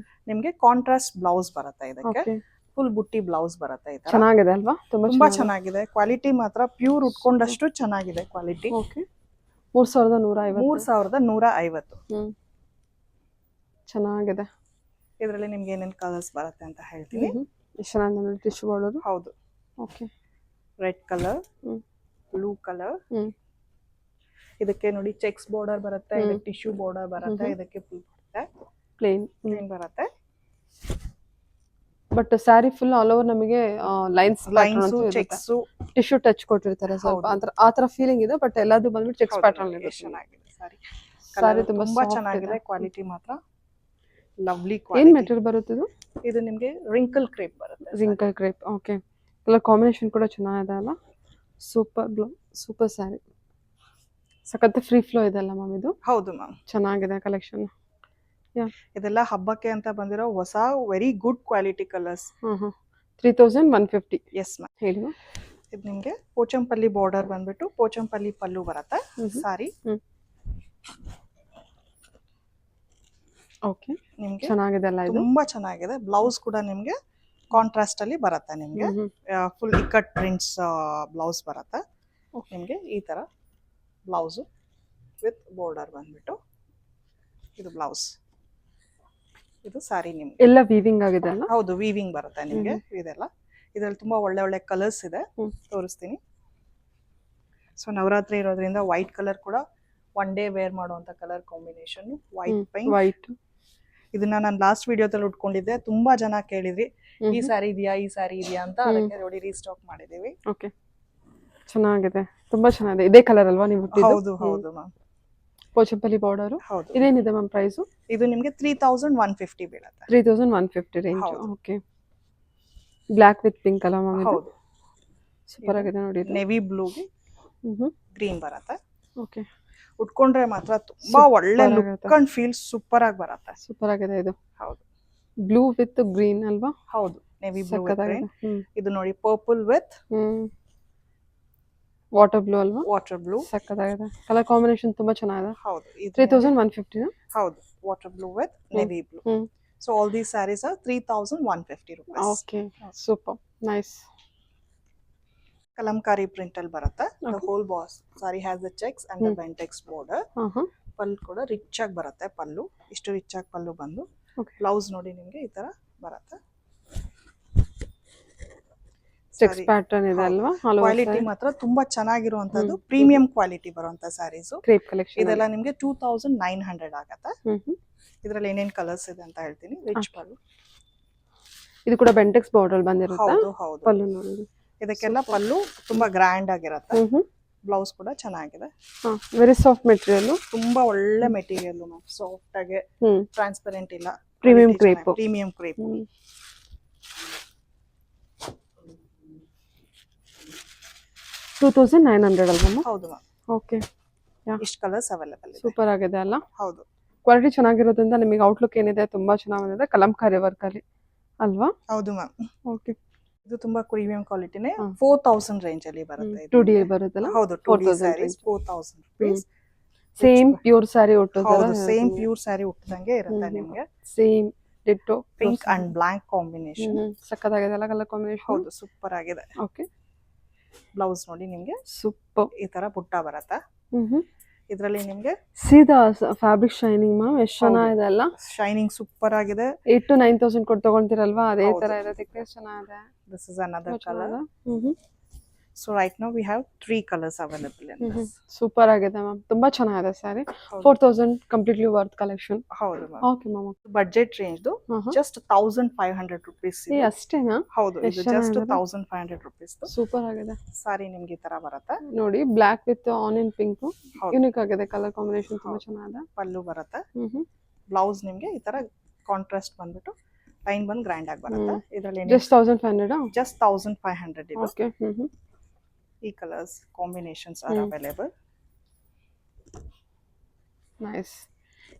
ನಿಮ್ಗೆ ಕಾಂಟ್ರಾಸ್ಟ್ ಬ್ಲೌಸ್ ಬರುತ್ತೆ. ಇದಕ್ಕೆ ಫುಲ್ ಬುಟ್ಟಿ ಬ್ಲೌಸ್ ಬರುತ್ತೆ. ಚೆನ್ನಾಗಿದೆ ಅಲ್ವಾ? ತುಂಬಾ ಚೆನ್ನಾಗಿದೆ. ಕ್ವಾಲಿಟಿ ಮಾತ್ರ ಪ್ಯೂರ್ ಉಟ್ಕೊಂಡಷ್ಟು ಚೆನ್ನಾಗಿದೆ ಕ್ವಾಲಿಟಿ. ಓಕೆ, 3150. 3150. ಚೆನ್ನಾಗಿದೆ. ಇದರಲ್ಲಿ ನಿಮ್ಗೆ ಏನೇನ್ ಕಲರ್ಸ್ ಬರುತ್ತೆ ಅಂತ ಹೇಳ್ತೀನಿ. ಎಷ್ಟು ಚೆನ್ನಾಗಿದೆ ನೋಡಿ ಟಿಶ್ಯೂ ಬಾರ್ಡರ್. ಹೌದು. Okay, red colour, blue colour. ಇದಕ್ಕೆ ನೋಡಿ ಚೆಕ್ಸ್ ಬಾರ್ಡರ್ ಬರುತ್ತೆ, ಇದಕ್ಕೆ ಟಿಶ್ಯೂ ಬಾರ್ಡರ್ ಬರುತ್ತೆ, ಇದಕ್ಕೆ ಪ್ಲೇನ್ ಬರುತ್ತೆ. But sari full all over ನಮಗೆ ಲೈನ್ಸ್ ಚೆಕ್ಸ್ ಟಿಶ್ಯೂ ಟಚ್ ಕೊಟ್ಟಿರ್ತಾರೆ ಸ್ವಲ್ಪ, ಆ ತರ ಫೀಲಿಂಗ್ ಇದೆ. ಬಟ್ ಎಲ್ಲದು ಬಂದ್ಬಿಟ್ಟು ಚೆಕ್ಸ್ ಪ್ಯಾಟರ್ನ್ ಇದೆ. ಚೆನ್ನಾಗಿದೆ ಸಾರಿ. ಸಾರಿ ತುಂಬಾ ಚೆನ್ನಾಗಿದೆ. ಕ್ವಾಲಿಟಿ ಮಾತ್ರ ಲವ್ಲಿ ಏನ್ ಕ್ವಾಲಿಟಿ. ಮೆಟೀರಿಯಲ್ ಬರುತ್ತೆ ಇದು? ಇದು ನಿಮಗೆ ರಿಂಕಲ್ ಕ್ರೇಪ್ ಬರುತ್ತೆ. Wrinkle crepe. Okay, colour combination ಕೂಡ ಚೆನ್ನಾಗಿದೆ ಅಲ್ಲ? Super super sari. ಸಖತ್ ಫ್ರೀ ಫ್ಲೋ ಇದೆ ಅಲ್ಲ ಮ್ಯಾಮ್ ಇದು? ಹೌದು ಮ್ಯಾಮ್, ಚೆನ್ನಾಗಿದೆ ಕಲೆಕ್ಷನ್. ಇದೆಲ್ಲ ಹಬ್ಬಕ್ಕೆ ಅಂತ ಬಂದಿರೋ ಹೊಸ very good quality colours. 3150. Yes ma'am. ಹೇಳಿ ಮ್ಯಾಮ್. ಇದು ನಿಮಗೆ ಪೋಚಂಪಲ್ಲಿ ಬಾರ್ಡರ್ ಬಂದ್ಬಿಟ್ಟು ಪೋಚಂಪಲ್ಲಿ ಪಲ್ಲು ಬರುತ್ತೆ ಸಾರಿ. ಓಕೆ, ನಿಮ್ಗೆ ಚೆನ್ನಾಗಿದೆ ಅಲ್ಲ ಇದು? ತುಂಬಾ ಚೆನ್ನಾಗಿದೆ. ಬ್ಲೌಸ್ ಕೂಡ ನಿಮ್ಗೆ ಕಾಂಟ್ರಾಸ್ಟ್ ಅಲ್ಲಿ ಬರುತ್ತೆ. ನಿಮ್ಗೆ ಫುಲ್ ಇಕ್ಕಟ್ ಪ್ರಿಂಟ್ಸ್ ಬ್ಲೌಸ್ ಬರುತ್ತೆ. ನಿಮ್ಗೆ ಈ ತರ ಬ್ಲೌಸ್ ವಿತ್ ಬಾರ್ಡರ್ ಬಂದ್ಬಿಟ್ಟು ಇದು ಬ್ಲೌಸ್. ಇದು ಸಾರಿ ನಿಮ್ಗೆ ಎಲ್ಲ ವೀವಿಂಗ್ ಆಗಿದೆ ಅಲ್ಲ? ಹೌದು, ವೀವಿಂಗ್ ಬರುತ್ತೆ ನಿಮ್ಗೆ. ಇದೆಲ್ಲ ಇದರಲ್ಲಿ ತುಂಬಾ ಒಳ್ಳೆ ಒಳ್ಳೆ ಕಲರ್ಸ್ ಇದೆ, ತೋರಿಸ್ತೀನಿ. ಸೊ ನವರಾತ್ರಿ ಇರೋದ್ರಿಂದ ವೈಟ್ ಕಲರ್ ಕೂಡ ಒನ್ ಡೇ ವೇರ್ ಮಾಡುವಂತ colour combination. White paint, white ಇದನ್ನ ನಾನು ಲಾಸ್ಟ್ ವಿಡಿಯೋದಲ್ಲಿ ಉಟ್ಕೊಂಡಿದ್ದೆ, ತುಂಬಾ ಜನ ಕೇಳಿದ್ರಿ ಈ ಸ್ಯಾರಿ ಇದೆಯಾ ಅಂತ, ಅದಕ್ಕೆ ನೋಡಿ ರೀಸ್ಟಾಕ್ ಮಾಡಿದೀವಿ. ಓಕೆ, ಚೆನ್ನಾಗಿದೆ, ತುಂಬಾ ಚೆನ್ನಾಗಿದೆ. ಇದೇ ಕಲರ್ ಅಲ್ವಾ ನೀವು ಹೌದು ಹೌದು ಮ್ಯಾಮ್. ಪೋಚಂಪಲ್ಲಿ ಬಾರ್ಡರ್. ಹೌದು. ಇದೇನಿದೆ ಮ್ಯಾಮ್ ಪ್ರೈಸ್? ಇದು ನಿಮಗೆ 3150 ಬೀಳುತ್ತೆ. 3150 range. Okay, block with pink ಅಲ್ಲ ಮ್ಯಾಮ್? ಹೌದು, ಸೂಪರ್ ಆಗಿದೆ ನೋಡಿ. ನೆವಿ ಬ್ಲೂಗೆ ಗ್ರೀನ್ ಬರುತ್ತೆ. ಓಕೆ, ಉಟ್ಕೊಂಡ್ರೆ ಮಾತ್ರ ತುಂಬಾ ಒಳ್ಳೆ ಲುಕ್ ಅಂಡ್ ಫೀಲ್ ಸೂಪರ್ ಆಗಿ ಬರುತ್ತೆ. ಸೂಪರ್ ಆಗಿದೆ ಇದು. ಹೌದು, ಬ್ಲೂ ವಿತ್ ಗ್ರೀನ್ ಅಲ್ವಾ? ಹೌದು, ನೆವಿ ಬ್ಲೂ. ಸಕ್ಕತ್ತಾಗಿದೆ. ಇದು ನೋಡಿ ಪರ್ಪಲ್ ವಿತ್ ವಾಟರ್ ಬ್ಲೂ ಅಲ್ವಾ? Water blue. ಸಕ್ಕತ್ತಾಗಿದೆ, ಕಲರ್ ಕಾಂಬಿನೇಷನ್ ತುಂಬಾ ಚೆನ್ನಾಗಿದೆ. ಹೌದು, 3150. ಹೌದು, water blue with navy blue. So all these sarees are 3150 rupees. Okay, super nice. Kalamkari print ಅಲ್ಲಿ ಬರುತ್ತೆ. The whole base sari has the checks and the Bentex border. Pallu ಕೂಡ ರಿಚ್ ಆಗಿ ಬರುತ್ತೆ. ಪಲ್ಲು ಇಷ್ಟು ರಿಚ್ ಆಗಿ ಪಲ್ಲು ಬಂದು, ಬ್ಲೌಸ್ ನೋಡಿ ನಿಮ್ಗೆ ಈ ತರ ಬರುತ್ತೆ. ಚೆಕ್ಸ್ ಪ್ಯಾಟರ್ನ್ ಇದೆ ಅಲ್ವಾ? ಕ್ವಾಲಿಟಿ ಮಾತ್ರ ತುಂಬಾ ಚೆನ್ನಾಗಿರುವಂತದ್ದು, ಪ್ರೀಮಿಯಂ ಕ್ವಾಲಿಟಿ ಬರುವಂತ ಸ್ಯಾರೀಸ್. ಕ್ರೇಪ್ ಕಲೆಕ್ಷನ್ ಇದೆಲ್ಲ ನಿಮ್ಗೆ 2900 ಆಗತ್ತೆ. ಇದ್ರಲ್ಲಿ ಏನೇನ್ ಕಲರ್ಸ್ ಇದೆ ಅಂತ ಹೇಳ್ತೀನಿ. ರಿಚ್ ಪಲ್ಲು. ಇದು ಕೂಡ ಬೆಂಟೆಕ್ಸ್ ಬಾರ್ಡರ್ ಬಂದಿರುತ್ತೆ. ಹೌದು ಹೌದು. ಪಲ್ಲು ನೋಡಿ, ಇದಕ್ಕೆಲ್ಲ ಪಲ್ಲು ತುಂಬಾ ಗ್ರ್ಯಾಂಡ್ ಆಗಿರುತ್ತೆ. ಬ್ಲೌಸ್ ಕೂಡ ಚೆನ್ನಾಗಿದೆ. ವೆರಿ ಸಾಫ್ಟ್ ಮೆಟೀರಿಯಲ್, ತುಂಬಾ ಒಳ್ಳೆ ಮೆಟೀರಿಯಲ್ ಮ್ಯಾಮ್. ಸಾಫ್ಟ್ ಆಗಿ, ಟ್ರಾನ್ಸ್ಪರೆಂಟ್ ಇಲ್ಲ, ಪ್ರೀಮಿಯಂ ಕ್ರೇಪ್. Premium crepe. 2900 ಅಲ್ವಾ? ಹೌದು ಮ್ಯಾಮ್. ಓಕೆ, ಇಷ್ಟು ಕಲರ್ಸ್ ಅವೈಲೇಬಲ್ ಇದೆ. ಸೂಪರ್ ಆಗಿದೆ ಅಲ್ಲ? ಹೌದು, ಕ್ವಾಲಿಟಿ ಚೆನ್ನಾಗಿರೋದ್ರಿಂದ ನಿಮಗೆ ಔಟ್ಲುಕ್ ಏನಿದೆ ತುಂಬಾ ಚೆನ್ನಾಗಿ ಬಂದಿದೆ. ಕಲಂಕಾರಿ ವರ್ಕ್ ಅಲ್ಲಿ ಅಲ್ವಾ? ಹೌದು ಮ್ಯಾಮ್. ಓಕೆ, ಇದು ತುಂಬಾ ಪ್ರೀಮಿಯಂ ಕ್ವಾಲಿಟಿನೇ. 4000 ರೇಂಜ್ ಅಲ್ಲಿ ಬರುತ್ತೆ. 2D ಬರುತ್ತಲ್ಲ? ಹೌದು, 2D sarees 4000 rupees. Same pure saree ಉಟ್ಟು. ಹೌದು, ಸೇಮ್ ಪ್ಯೂರ್ ಸ್ಯಾರಿ ಉಟ್ಟದಂಗೆ ಇರುತ್ತೆ ನಿಮ್ಗೆ. Same ditto pink and black combination. ಸಕ್ಕತ್ತಾಗಿದೆ ಅಲ್ಲ ಕಲರ್ ಕಾಂಬಿನೇಷನ್? ಹೌದು, ಸೂಪರ್ ಆಗಿದೆ. ಓಕೆ, ಬ್ಲೌಸ್ ನೋಡಿ ನಿಮ್ಗೆ ಸೂಪರ್. ಈ ತರ ಬುಟ್ಟ ಬರುತ್ತೆ. ಇದ್ರಲ್ಲಿ ನಿಮ್ಗೆ ಸೀದಾ ಫ್ಯಾಬ್ರಿಕ್ ಶೈನಿಂಗ್ ಮ್ಯಾಮ್, ಎಷ್ಟು ಚೆನ್ನಾಗಿದೆ ಅಲ್ಲ? ಶೈನಿಂಗ್ ಸೂಪರ್ ಆಗಿದೆ. 8,000 to 9,000 ಕೊಟ್ಟು ತಗೊಂತೀರಲ್ವಾ, ಅದೇ ತರ ಇದೆ. thickness ಚೆನ್ನಾಗಿದೆ. This is another color. So right now we have 3 colors available in this. Super ಆಗಿದೆ ಮ್ಯಾಮ್, ತುಂಬಾ ಚೆನ್ನಾಗಿದೆ ಸ್ಯಾರಿ. 4000 completely worth collection. ಹೌದು ma'am. Okay ma'am. Budget range just 1500 rupees. ಅಷ್ಟೇನಾ? ಹೌದು, ಇದು ಜಸ್ಟ್ 1500 rupees. ಸೂಪರ್ ಆಗಿದೆ ಸಾರಿ. ನಿಮ್ಗೆ ಈ ತರ ಬರುತ್ತೆ ನೋಡಿ, block with onion pink. Unique ಆಗಿದೆ ಕಲರ್ ಕಾಂಬಿನೇಷನ್, ತುಂಬಾ ಚೆನ್ನಾಗಿದೆ. ಪಲ್ಲು ಬರುತ್ತೆ. ಬ್ಲೌಸ್ ನಿಮ್ಗೆ ಈ ತರ ಕಾಂಟ್ರಾಸ್ಟ್ ಬಂದ್ಬಿಟ್ಟು ಲೈನ್ ಬಂದ್ ಗ್ರ್ಯಾಂಡ್ ಆಗಿ ಬರುತ್ತೆ. ಇದರಲ್ಲಿ ಜಸ್ಟ್ 1500. ಜಸ್ಟ್ 1500 ಇದೆ. ಓಕೆ. ಈ colours combinations are available. Nice.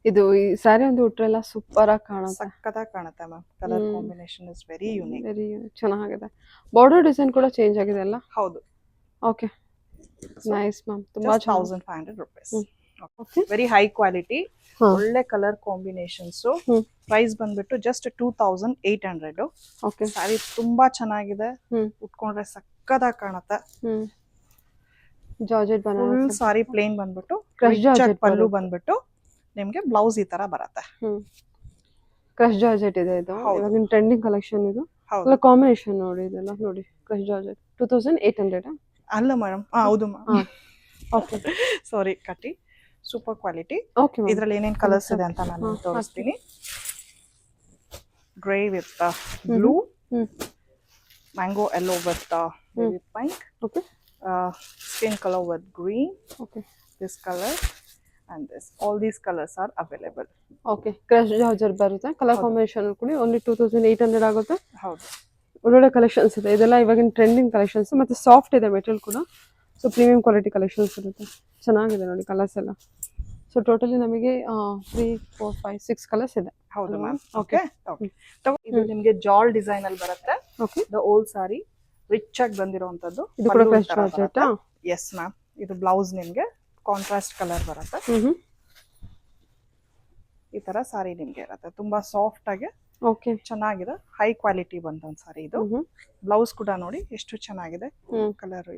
ಇದು ಈ ಸ್ಯಾರಿ ಒಂದು ಉಟ್ರೆಲ್ಲ ಸೂಪರ್ ಆಗಿ ಕಾಣುತ್ತೆ. ಸಕ್ಕತ್ತಾಗಿ ಕಾಣುತ್ತೆ ma'am. Colour combination is very unique. Very ಚೆನ್ನಾಗಿದೆ. ಬಾರ್ಡರ್ ಡಿಸೈನ್ ಕೂಡ ಚೇಂಜ್ ಆಗಿದೆ ಅಲ್ಲ? ಹೌದು. Okay, nice ma'am. ತುಂಬಾ 1500 rupees. ವೆರಿ ಹೈ ಕ್ವಾಲಿಟಿ, ಒಳ್ಳೆ ಕಲರ್ ಕಾಂಬಿನೇಷನ್ಸ್. ಪ್ರೈಸ್ ಬಂದ್ಬಿಟ್ಟು ಜಸ್ಟ್ 2800. ಓಕೆ, ಸ್ಯಾರಿ ತುಂಬಾ ಚೆನ್ನಾಗಿದೆ. ಉಟ್ಕೊಂಡ್ರೆ ಸಕ್ಕತ್ತಾಗಿ ಕಾಣುತ್ತೆ. ಜಾರ್ಜೆಟ್ ಫುಲ್ ಸಾರಿ ಪ್ಲೇನ್ ಬಂದ್ಬಿಟ್ಟು ಪಲ್ಲು ಬಂದ್ಬಿಟ್ಟು ನಿಮ್ಗೆ ಬ್ಲೌಸ್ ಈ ತರ ಬರುತ್ತೆ. ಕ್ರಶ್ ಜಾರ್ಜೆಟ್ ಇದೆ ಇದು. ಇವಾಗಿನ ಟ್ರೆಂಡಿಂಗ್ ಕಲೆಕ್ಷನ್ ಇದು. ಕಾಂಬಿನೇಷನ್ ನೋಡಿ, ಇದೆಲ್ಲ ನೋಡಿ. Crush georgette 2800. ಅಲ್ಲ ಮೇಡಮ್, ಹೌದು ಮ್ಯಾಮ್. ಓಕೆ, ಸಾರಿ ಕಟ್ಟಿ. Super quality. ಓಕೆ, ಇದ್ರಲ್ಲಿ ಏನೇನ್ ಕಲರ್ಸ್ ಇದೆ ಅಂತ ನಾನು ತೋರಿಸ್ತೀನಿ. Grey with blue, mango yellow with baby pink. Okay. Skin color with green. Okay. This color and this. All these colors are available. Okay. Crush georgette ಬರುತ್ತೆ. ಕಲರ್ ಕಾಂಬಿನೇಷನ್ ಕೂಡ ಓನ್ಲಿ 2800 ಆಗುತ್ತೆ. ಹೌದು. ಒಳ್ಳೊಳ್ಳೆ ಕಲೆಕ್ಷನ್ಸ್ ಇದೆ. ಇದೆಲ್ಲ ಇವಾಗಿನ ಟ್ರೆಂಡಿಂಗ್ ಕಲೆಕ್ಷನ್ಸ್, ಮತ್ತೆ ಸಾಫ್ಟ್ ಇದೆ ಮೆಟೀರಿಯಲ್ ಕೂಡ. ಸೊ ಪ್ರೀಮಿಯಂ ಕ್ವಾಲಿಟಿ ಕಲೆಕ್ಷನ್ಸ್ ಇರುತ್ತೆ. ಚೆನ್ನಾಗಿದೆ ನೋಡಿ ಕಲರ್ಸ್ ಎಲ್ಲ. ಸೊ ಟೋಟಲಿ ನಮಗೆ 3, 4, 5, 6 ಕಲರ್ಸ್ ಇದೆ. ಹೌದು ಮ್ಯಾಮ್. ಓಕೆ. ಇದು ನಿಮಗೆ ಜಾಲ್ ಡಿಸೈನ್ ಅಲ್ಲಿ ಬರುತ್ತೆ. Okay. The old sorry rich ಆಗಿ ಬಂದಿರುವಂತದ್ದು. ಇದು ಕೂಡ ಕ್ರಶ್ ಜಾರ್ಜೆಟ್. Yes ma'am. ಇದು ಬ್ಲೌಸ್ ನಿಮ್ಗೆ ಕಾಂಟ್ರಾಸ್ಟ್ ಕಲರ್ ಬರುತ್ತೆ. ಈ ತರ ಸಾರಿ ನಿಮ್ಗೆ ಇರುತ್ತೆ. ತುಂಬಾ ಸಾಫ್ಟ್ ಆಗಿ, ಓಕೆ, ಚೆನ್ನಾಗಿದೆ. ಹೈ ಕ್ವಾಲಿಟಿ ಬಂದಂತ ಸಾರಿ ಇದು. ಬ್ಲೌಸ್ ಕೂಡ ನೋಡಿ ಎಷ್ಟು ಚೆನ್ನಾಗಿದೆ ಕಲರ್.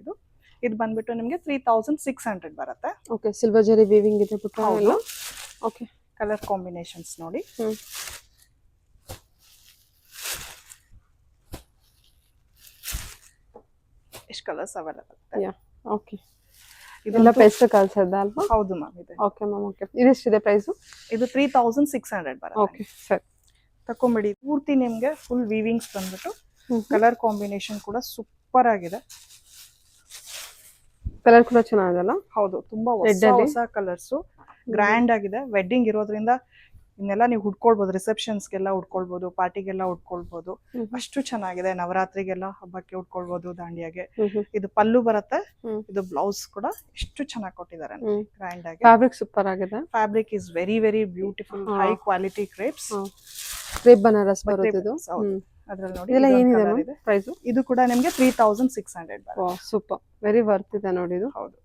ಇದು ಬಂದ್ಬಿಟ್ಟು ನಿಮ್ಗೆ 3600 ಬರುತ್ತೆ. ಓಕೆ, ಸಿಲ್ವರ್ ಜರಿ ವೀವಿಂಗ್ ಇದೆ ಪುಟ್ಟ ಎಲ್ಲ. ಓಕೆ, ಕಲರ್ ಕಾಂಬಿನೇಷನ್ಸ್ ನೋಡಿ. ಎಷ್ಟು ಕಲರ್ಸ್ ಅವೈಲೇಬಲ್ ಇದೆ. ಓಕೆ, ಇದೆಲ್ಲ ಪೇಸ್ಟ್ ಕಲ್ಸದ ಅಲ್ವಾ? ಹೌದು ಮ್ಯಾಮ್ ಇದೆ. Okay ma'am, okay. ಇದೆಷ್ಟಿದೆ ಪ್ರೈಸು? ಇದು 3600 ಬರುತ್ತೆ. ಓಕೆ ಸರಿ. ತಕೊಂಬಿಡಿ. ಪೂರ್ತಿ ನಿಮ್ಗೆ ಫುಲ್ ವೀವಿಂಗ್ಸ್ ಬಂದ್ಬಿಟ್ಟು ಕಲರ್ ಕಾಂಬಿನೇಷನ್ ಕೂಡ ಸೂಪರ್ ಆಗಿದೆ. ಕಲರ್ ಕೂಡ ಚೆನ್ನಾಗಲ್ಲ? ಹೌದು, ತುಂಬಾ ಹೊಸ ಕಲರ್ಸ್, ಗ್ರ್ಯಾಂಡ್ ಆಗಿದೆ. ವೆಡ್ಡಿಂಗ್ ಇರೋದ್ರಿಂದ ಇನ್ನೆಲ್ಲ ನೀವು ಉಟ್ಕೊಳ್ಬಹುದು, ರಿಸೆಪ್ಷನ್ಸ್ಗೆಲ್ಲ ಉಟ್ಕೊಳ್ಬಹುದು, ಪಾರ್ಟಿಗೆಲ್ಲ ಉಟ್ಕೊಳ್ಬಹುದು. ಅಷ್ಟು ಚೆನ್ನಾಗಿದೆ. ನವರಾತ್ರಿಗೆಲ್ಲ ಹಬ್ಬಕ್ಕೆ ಉಟ್ಕೊಳ್ಬಹುದು, ದಾಂಡಿಯಾಗೆ. ಇದು ಪಲ್ಲು ಬರುತ್ತೆ, ಇದು ಬ್ಲೌಸ್ ಕೂಡ ಎಷ್ಟು ಚೆನ್ನಾಗಿ ಕೊಟ್ಟಿದ್ದಾರೆ, ಗ್ರ್ಯಾಂಡ್ ಆಗಿ. ಫ್ಯಾಬ್ರಿಕ್ ಸೂಪರ್ ಆಗಿದೆ. Fabric is very very beautiful, high quality crepes. Crepe Banaras ಬರುತ್ತೆ ಇದು. ಅದ್ರಲ್ಲಿ ನೋಡಿ ಇದೆಲ್ಲ ಏನಿದೆ ಪ್ರೈಸ್? ಇದು ಕೂಡ ನಿಮಗೆ 3600 ಬರುತ್ತೆ. ಸೂಪರ್, ವೆರಿ ವರ್ತ್ ಇದೆ ನೋಡಿ ಇದು. ಹೌದು.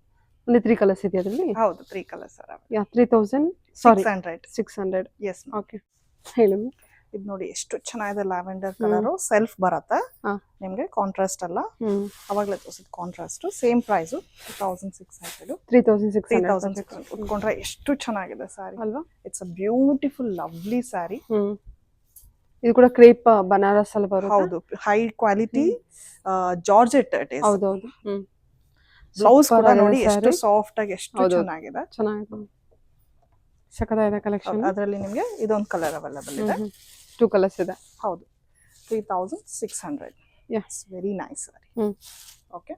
ಒಂದು 3 ಕಲರ್ಸ್ ಇದೆ ಅದರಲ್ಲಿ? ಹೌದು, 3 colours are available. 3600. Yes. Okay, ಹೇಳಿ. ಇದು ನೋಡಿ ಎಷ್ಟು ಚೆನ್ನಾಗಿದೆ, ಲ್ಯಾವೆಂಡರ್ ಕಲರ್, ಸೆಲ್ಫ್ ಬರುತ್ತೆ ನಿಮ್ಗೆ, ಕಾಂಟ್ರಾಸ್ಟ್ ಅಲ್ಲ. ಅವಾಗಲೇ ತೋರಿಸಿದ ಕಾಂಟ್ರಾಸ್ಟ್. Same price 3600. 3600 ಉಟ್ಕೊಂಡ್ರೆ ಎಷ್ಟು ಚೆನ್ನಾಗಿದೆ ಸ್ಯಾರಿ ಅಲ್ವಾ? It's a beautiful lovely sari. ಇದು ಕೂಡ ಕ್ರೇಪ್ ಬನಾರಸ್ ಅಲ್ಲಿ ಬರುತ್ತೆ. ಹೌದು, high quality georgette it is. ಹೌದೌದು. ಬ್ಲೌಸ್ ಕೂಡ ನೋಡಿ ಎಷ್ಟು ಸಾಫ್ಟ್ ಆಗಿ ಎಷ್ಟು ಚೆನ್ನಾಗಿದೆ. ಚೆನ್ನಾಗಿದೆ, ಸಖತ್ತಾಗಿದೆ ಕಲೆಕ್ಷನ್. ಅದರಲ್ಲಿ ನಿಮಗೆ ಇದೊಂದು ಕಲರ್ ಅವೈಲೇಬಲ್ ಇದೆ. 2 ಕಲರ್ಸ್ ಇದೆ. ಹೌದು, 3600. Yes, very nice saree. Okay,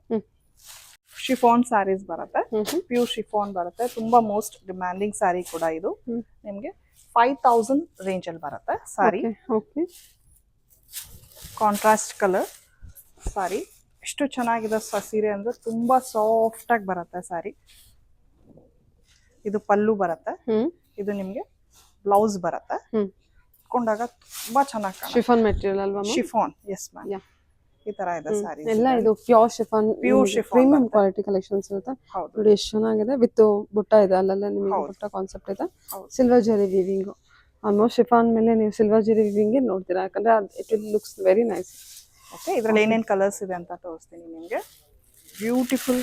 chiffon sarees ಬರುತ್ತೆ, ಪ್ಯೂರ್ ಶಿಫಾನ್ ಬರುತ್ತೆ. ತುಂಬಾ ಮೋಸ್ಟ್ ಡಿಮ್ಯಾಂಡಿಂಗ್ ಸ್ಯಾರಿ ಕೂಡ ಇದು. ನಿಮ್ಗೆ 5000 ರೇಂಜ್ ಅಲ್ಲಿ ಬರುತ್ತೆ sari. Okay, contrast colour sari. ಎಷ್ಟು ಚೆನ್ನಾಗಿದೆ ಸೀರೆ ಅಂದ್ರೆ, ತುಂಬಾ ಸಾಫ್ಟ್ ಆಗಿ ಬರುತ್ತೆ ಸ್ಯಾರಿ. ಇದು ಪಲ್ಲು ಬರುತ್ತೆ, ಇದು ನಿಮ್ಗೆ ಬ್ಲೌಸ್ ಬರುತ್ತೆ. ಕೊಂಡಾಗ ತುಂಬಾ ಚೆನ್ನಾಗಿ ಕಾಣುತ್ತೆ. ಶಿಫಾನ್ ಮೆಟೀರಿಯಲ್ ಅಲ್ವಾ? Chiffon, yes ma'am. ಈ ತರ ಇದೆ ಸ್ಯಾರಿ ಎಲ್ಲ. ಇದು pure chiffon, premium quality collections ಇರುತ್ತೆ. ನೋಡಿ ಎಷ್ಟು ಚೆನ್ನಾಗಿದೆ. ವಿತ್ ಬುಟ್ಟ ಇದೆ, ಅಲ್ಲೆಲ್ಲ ನಿಮಗೆ ಬುಟ್ಟ ಕಾನ್ಸೆಪ್ಟ್ ಇದೆ. ಸಿಲ್ವರ್ ಜರಿ ವೀವಿಂಗ್, ಆಲ್ಮೋಸ್ಟ್ ಶಿಫಾನ್ ಮೇಲೆ ನೀವು ಸಿಲ್ವರ್ ಜರಿ ವೀವಿಂಗ್ ನೋಡ್ತೀರಾ, ಯಾಕಂದ್ರೆ it will looks very nice. Okay, ಇದ್ರಲ್ಲಿ ಏನೇನ್ ಕಲರ್ಸ್ ಇದೆ ಅಂತ ತೋರಿಸ್ತೀನಿ ನಿಮ್ಗೆ. ಬ್ಯೂಟಿಫುಲ್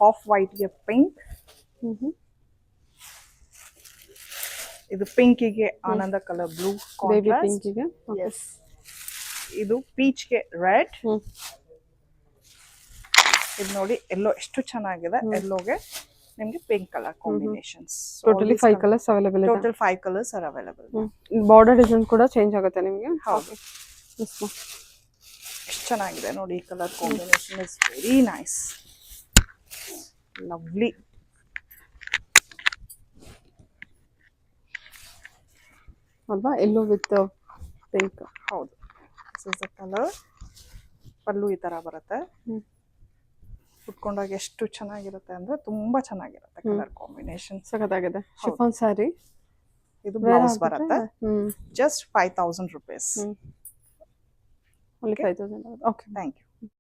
ಆಫ್ ವೈಟ್ ಗೆ ಪಿಂಕ್, ಇದು ಪಿಂಕ್ ಗೆ ಆನಂದ ಕಲರ್ ಬ್ಲೂ ಕಾಂಟ್ರಾಸ್ಟ್. ಎಸ್, ಇದು ಪೀಚ್ ಗೆ ರೆಡ್. ಇದು ನೋಡಿ ಎಲ್ಲೋ ಎಷ್ಟು ಚೆನ್ನಾಗಿದೆ. ಎಲ್ಲೋಗೆ ನಿಮ್ಗೆ pink colour combinations. Totally 5 colours available ಇದೆ. Total 5 colours are available. Border design ಕೂಡ ಚೇಂಜ್ ಆಗುತ್ತೆ ನಿಮಗೆ. ಹೌದು, ಎಷ್ಟು ಚೆನ್ನಾಗಿದೆ ನೋಡಿ. ಈ colour combination is very nice, lovely. ಅಲ್ವಾ? ಎಲ್ಲೋ ವಿತ್ ಪಿಂಕ್. ಹೌದು, ದಿಸ್ ಇಸ್ ದ ಕಲರ್. ಪಲ್ಲು ಈ ತರ ಬರುತ್ತೆ. ಉಟ್ಕೊಂಡಾಗ ಎಷ್ಟು ಚೆನ್ನಾಗಿರುತ್ತೆ ಅಂದ್ರೆ, ತುಂಬಾ ಚೆನ್ನಾಗಿರುತ್ತೆ ಕಲರ್ ಕಾಂಬಿನೇಷನ್. ಸಖತ್ತಾಗಿದೆ. ಶಿಫಾನ್ ಸ್ಯಾರಿ. ಇದು ಬ್ಲೌಸ್ ಬರುತ್ತೆ. Just 5000 rupees. Only 5000. Okay, thank you.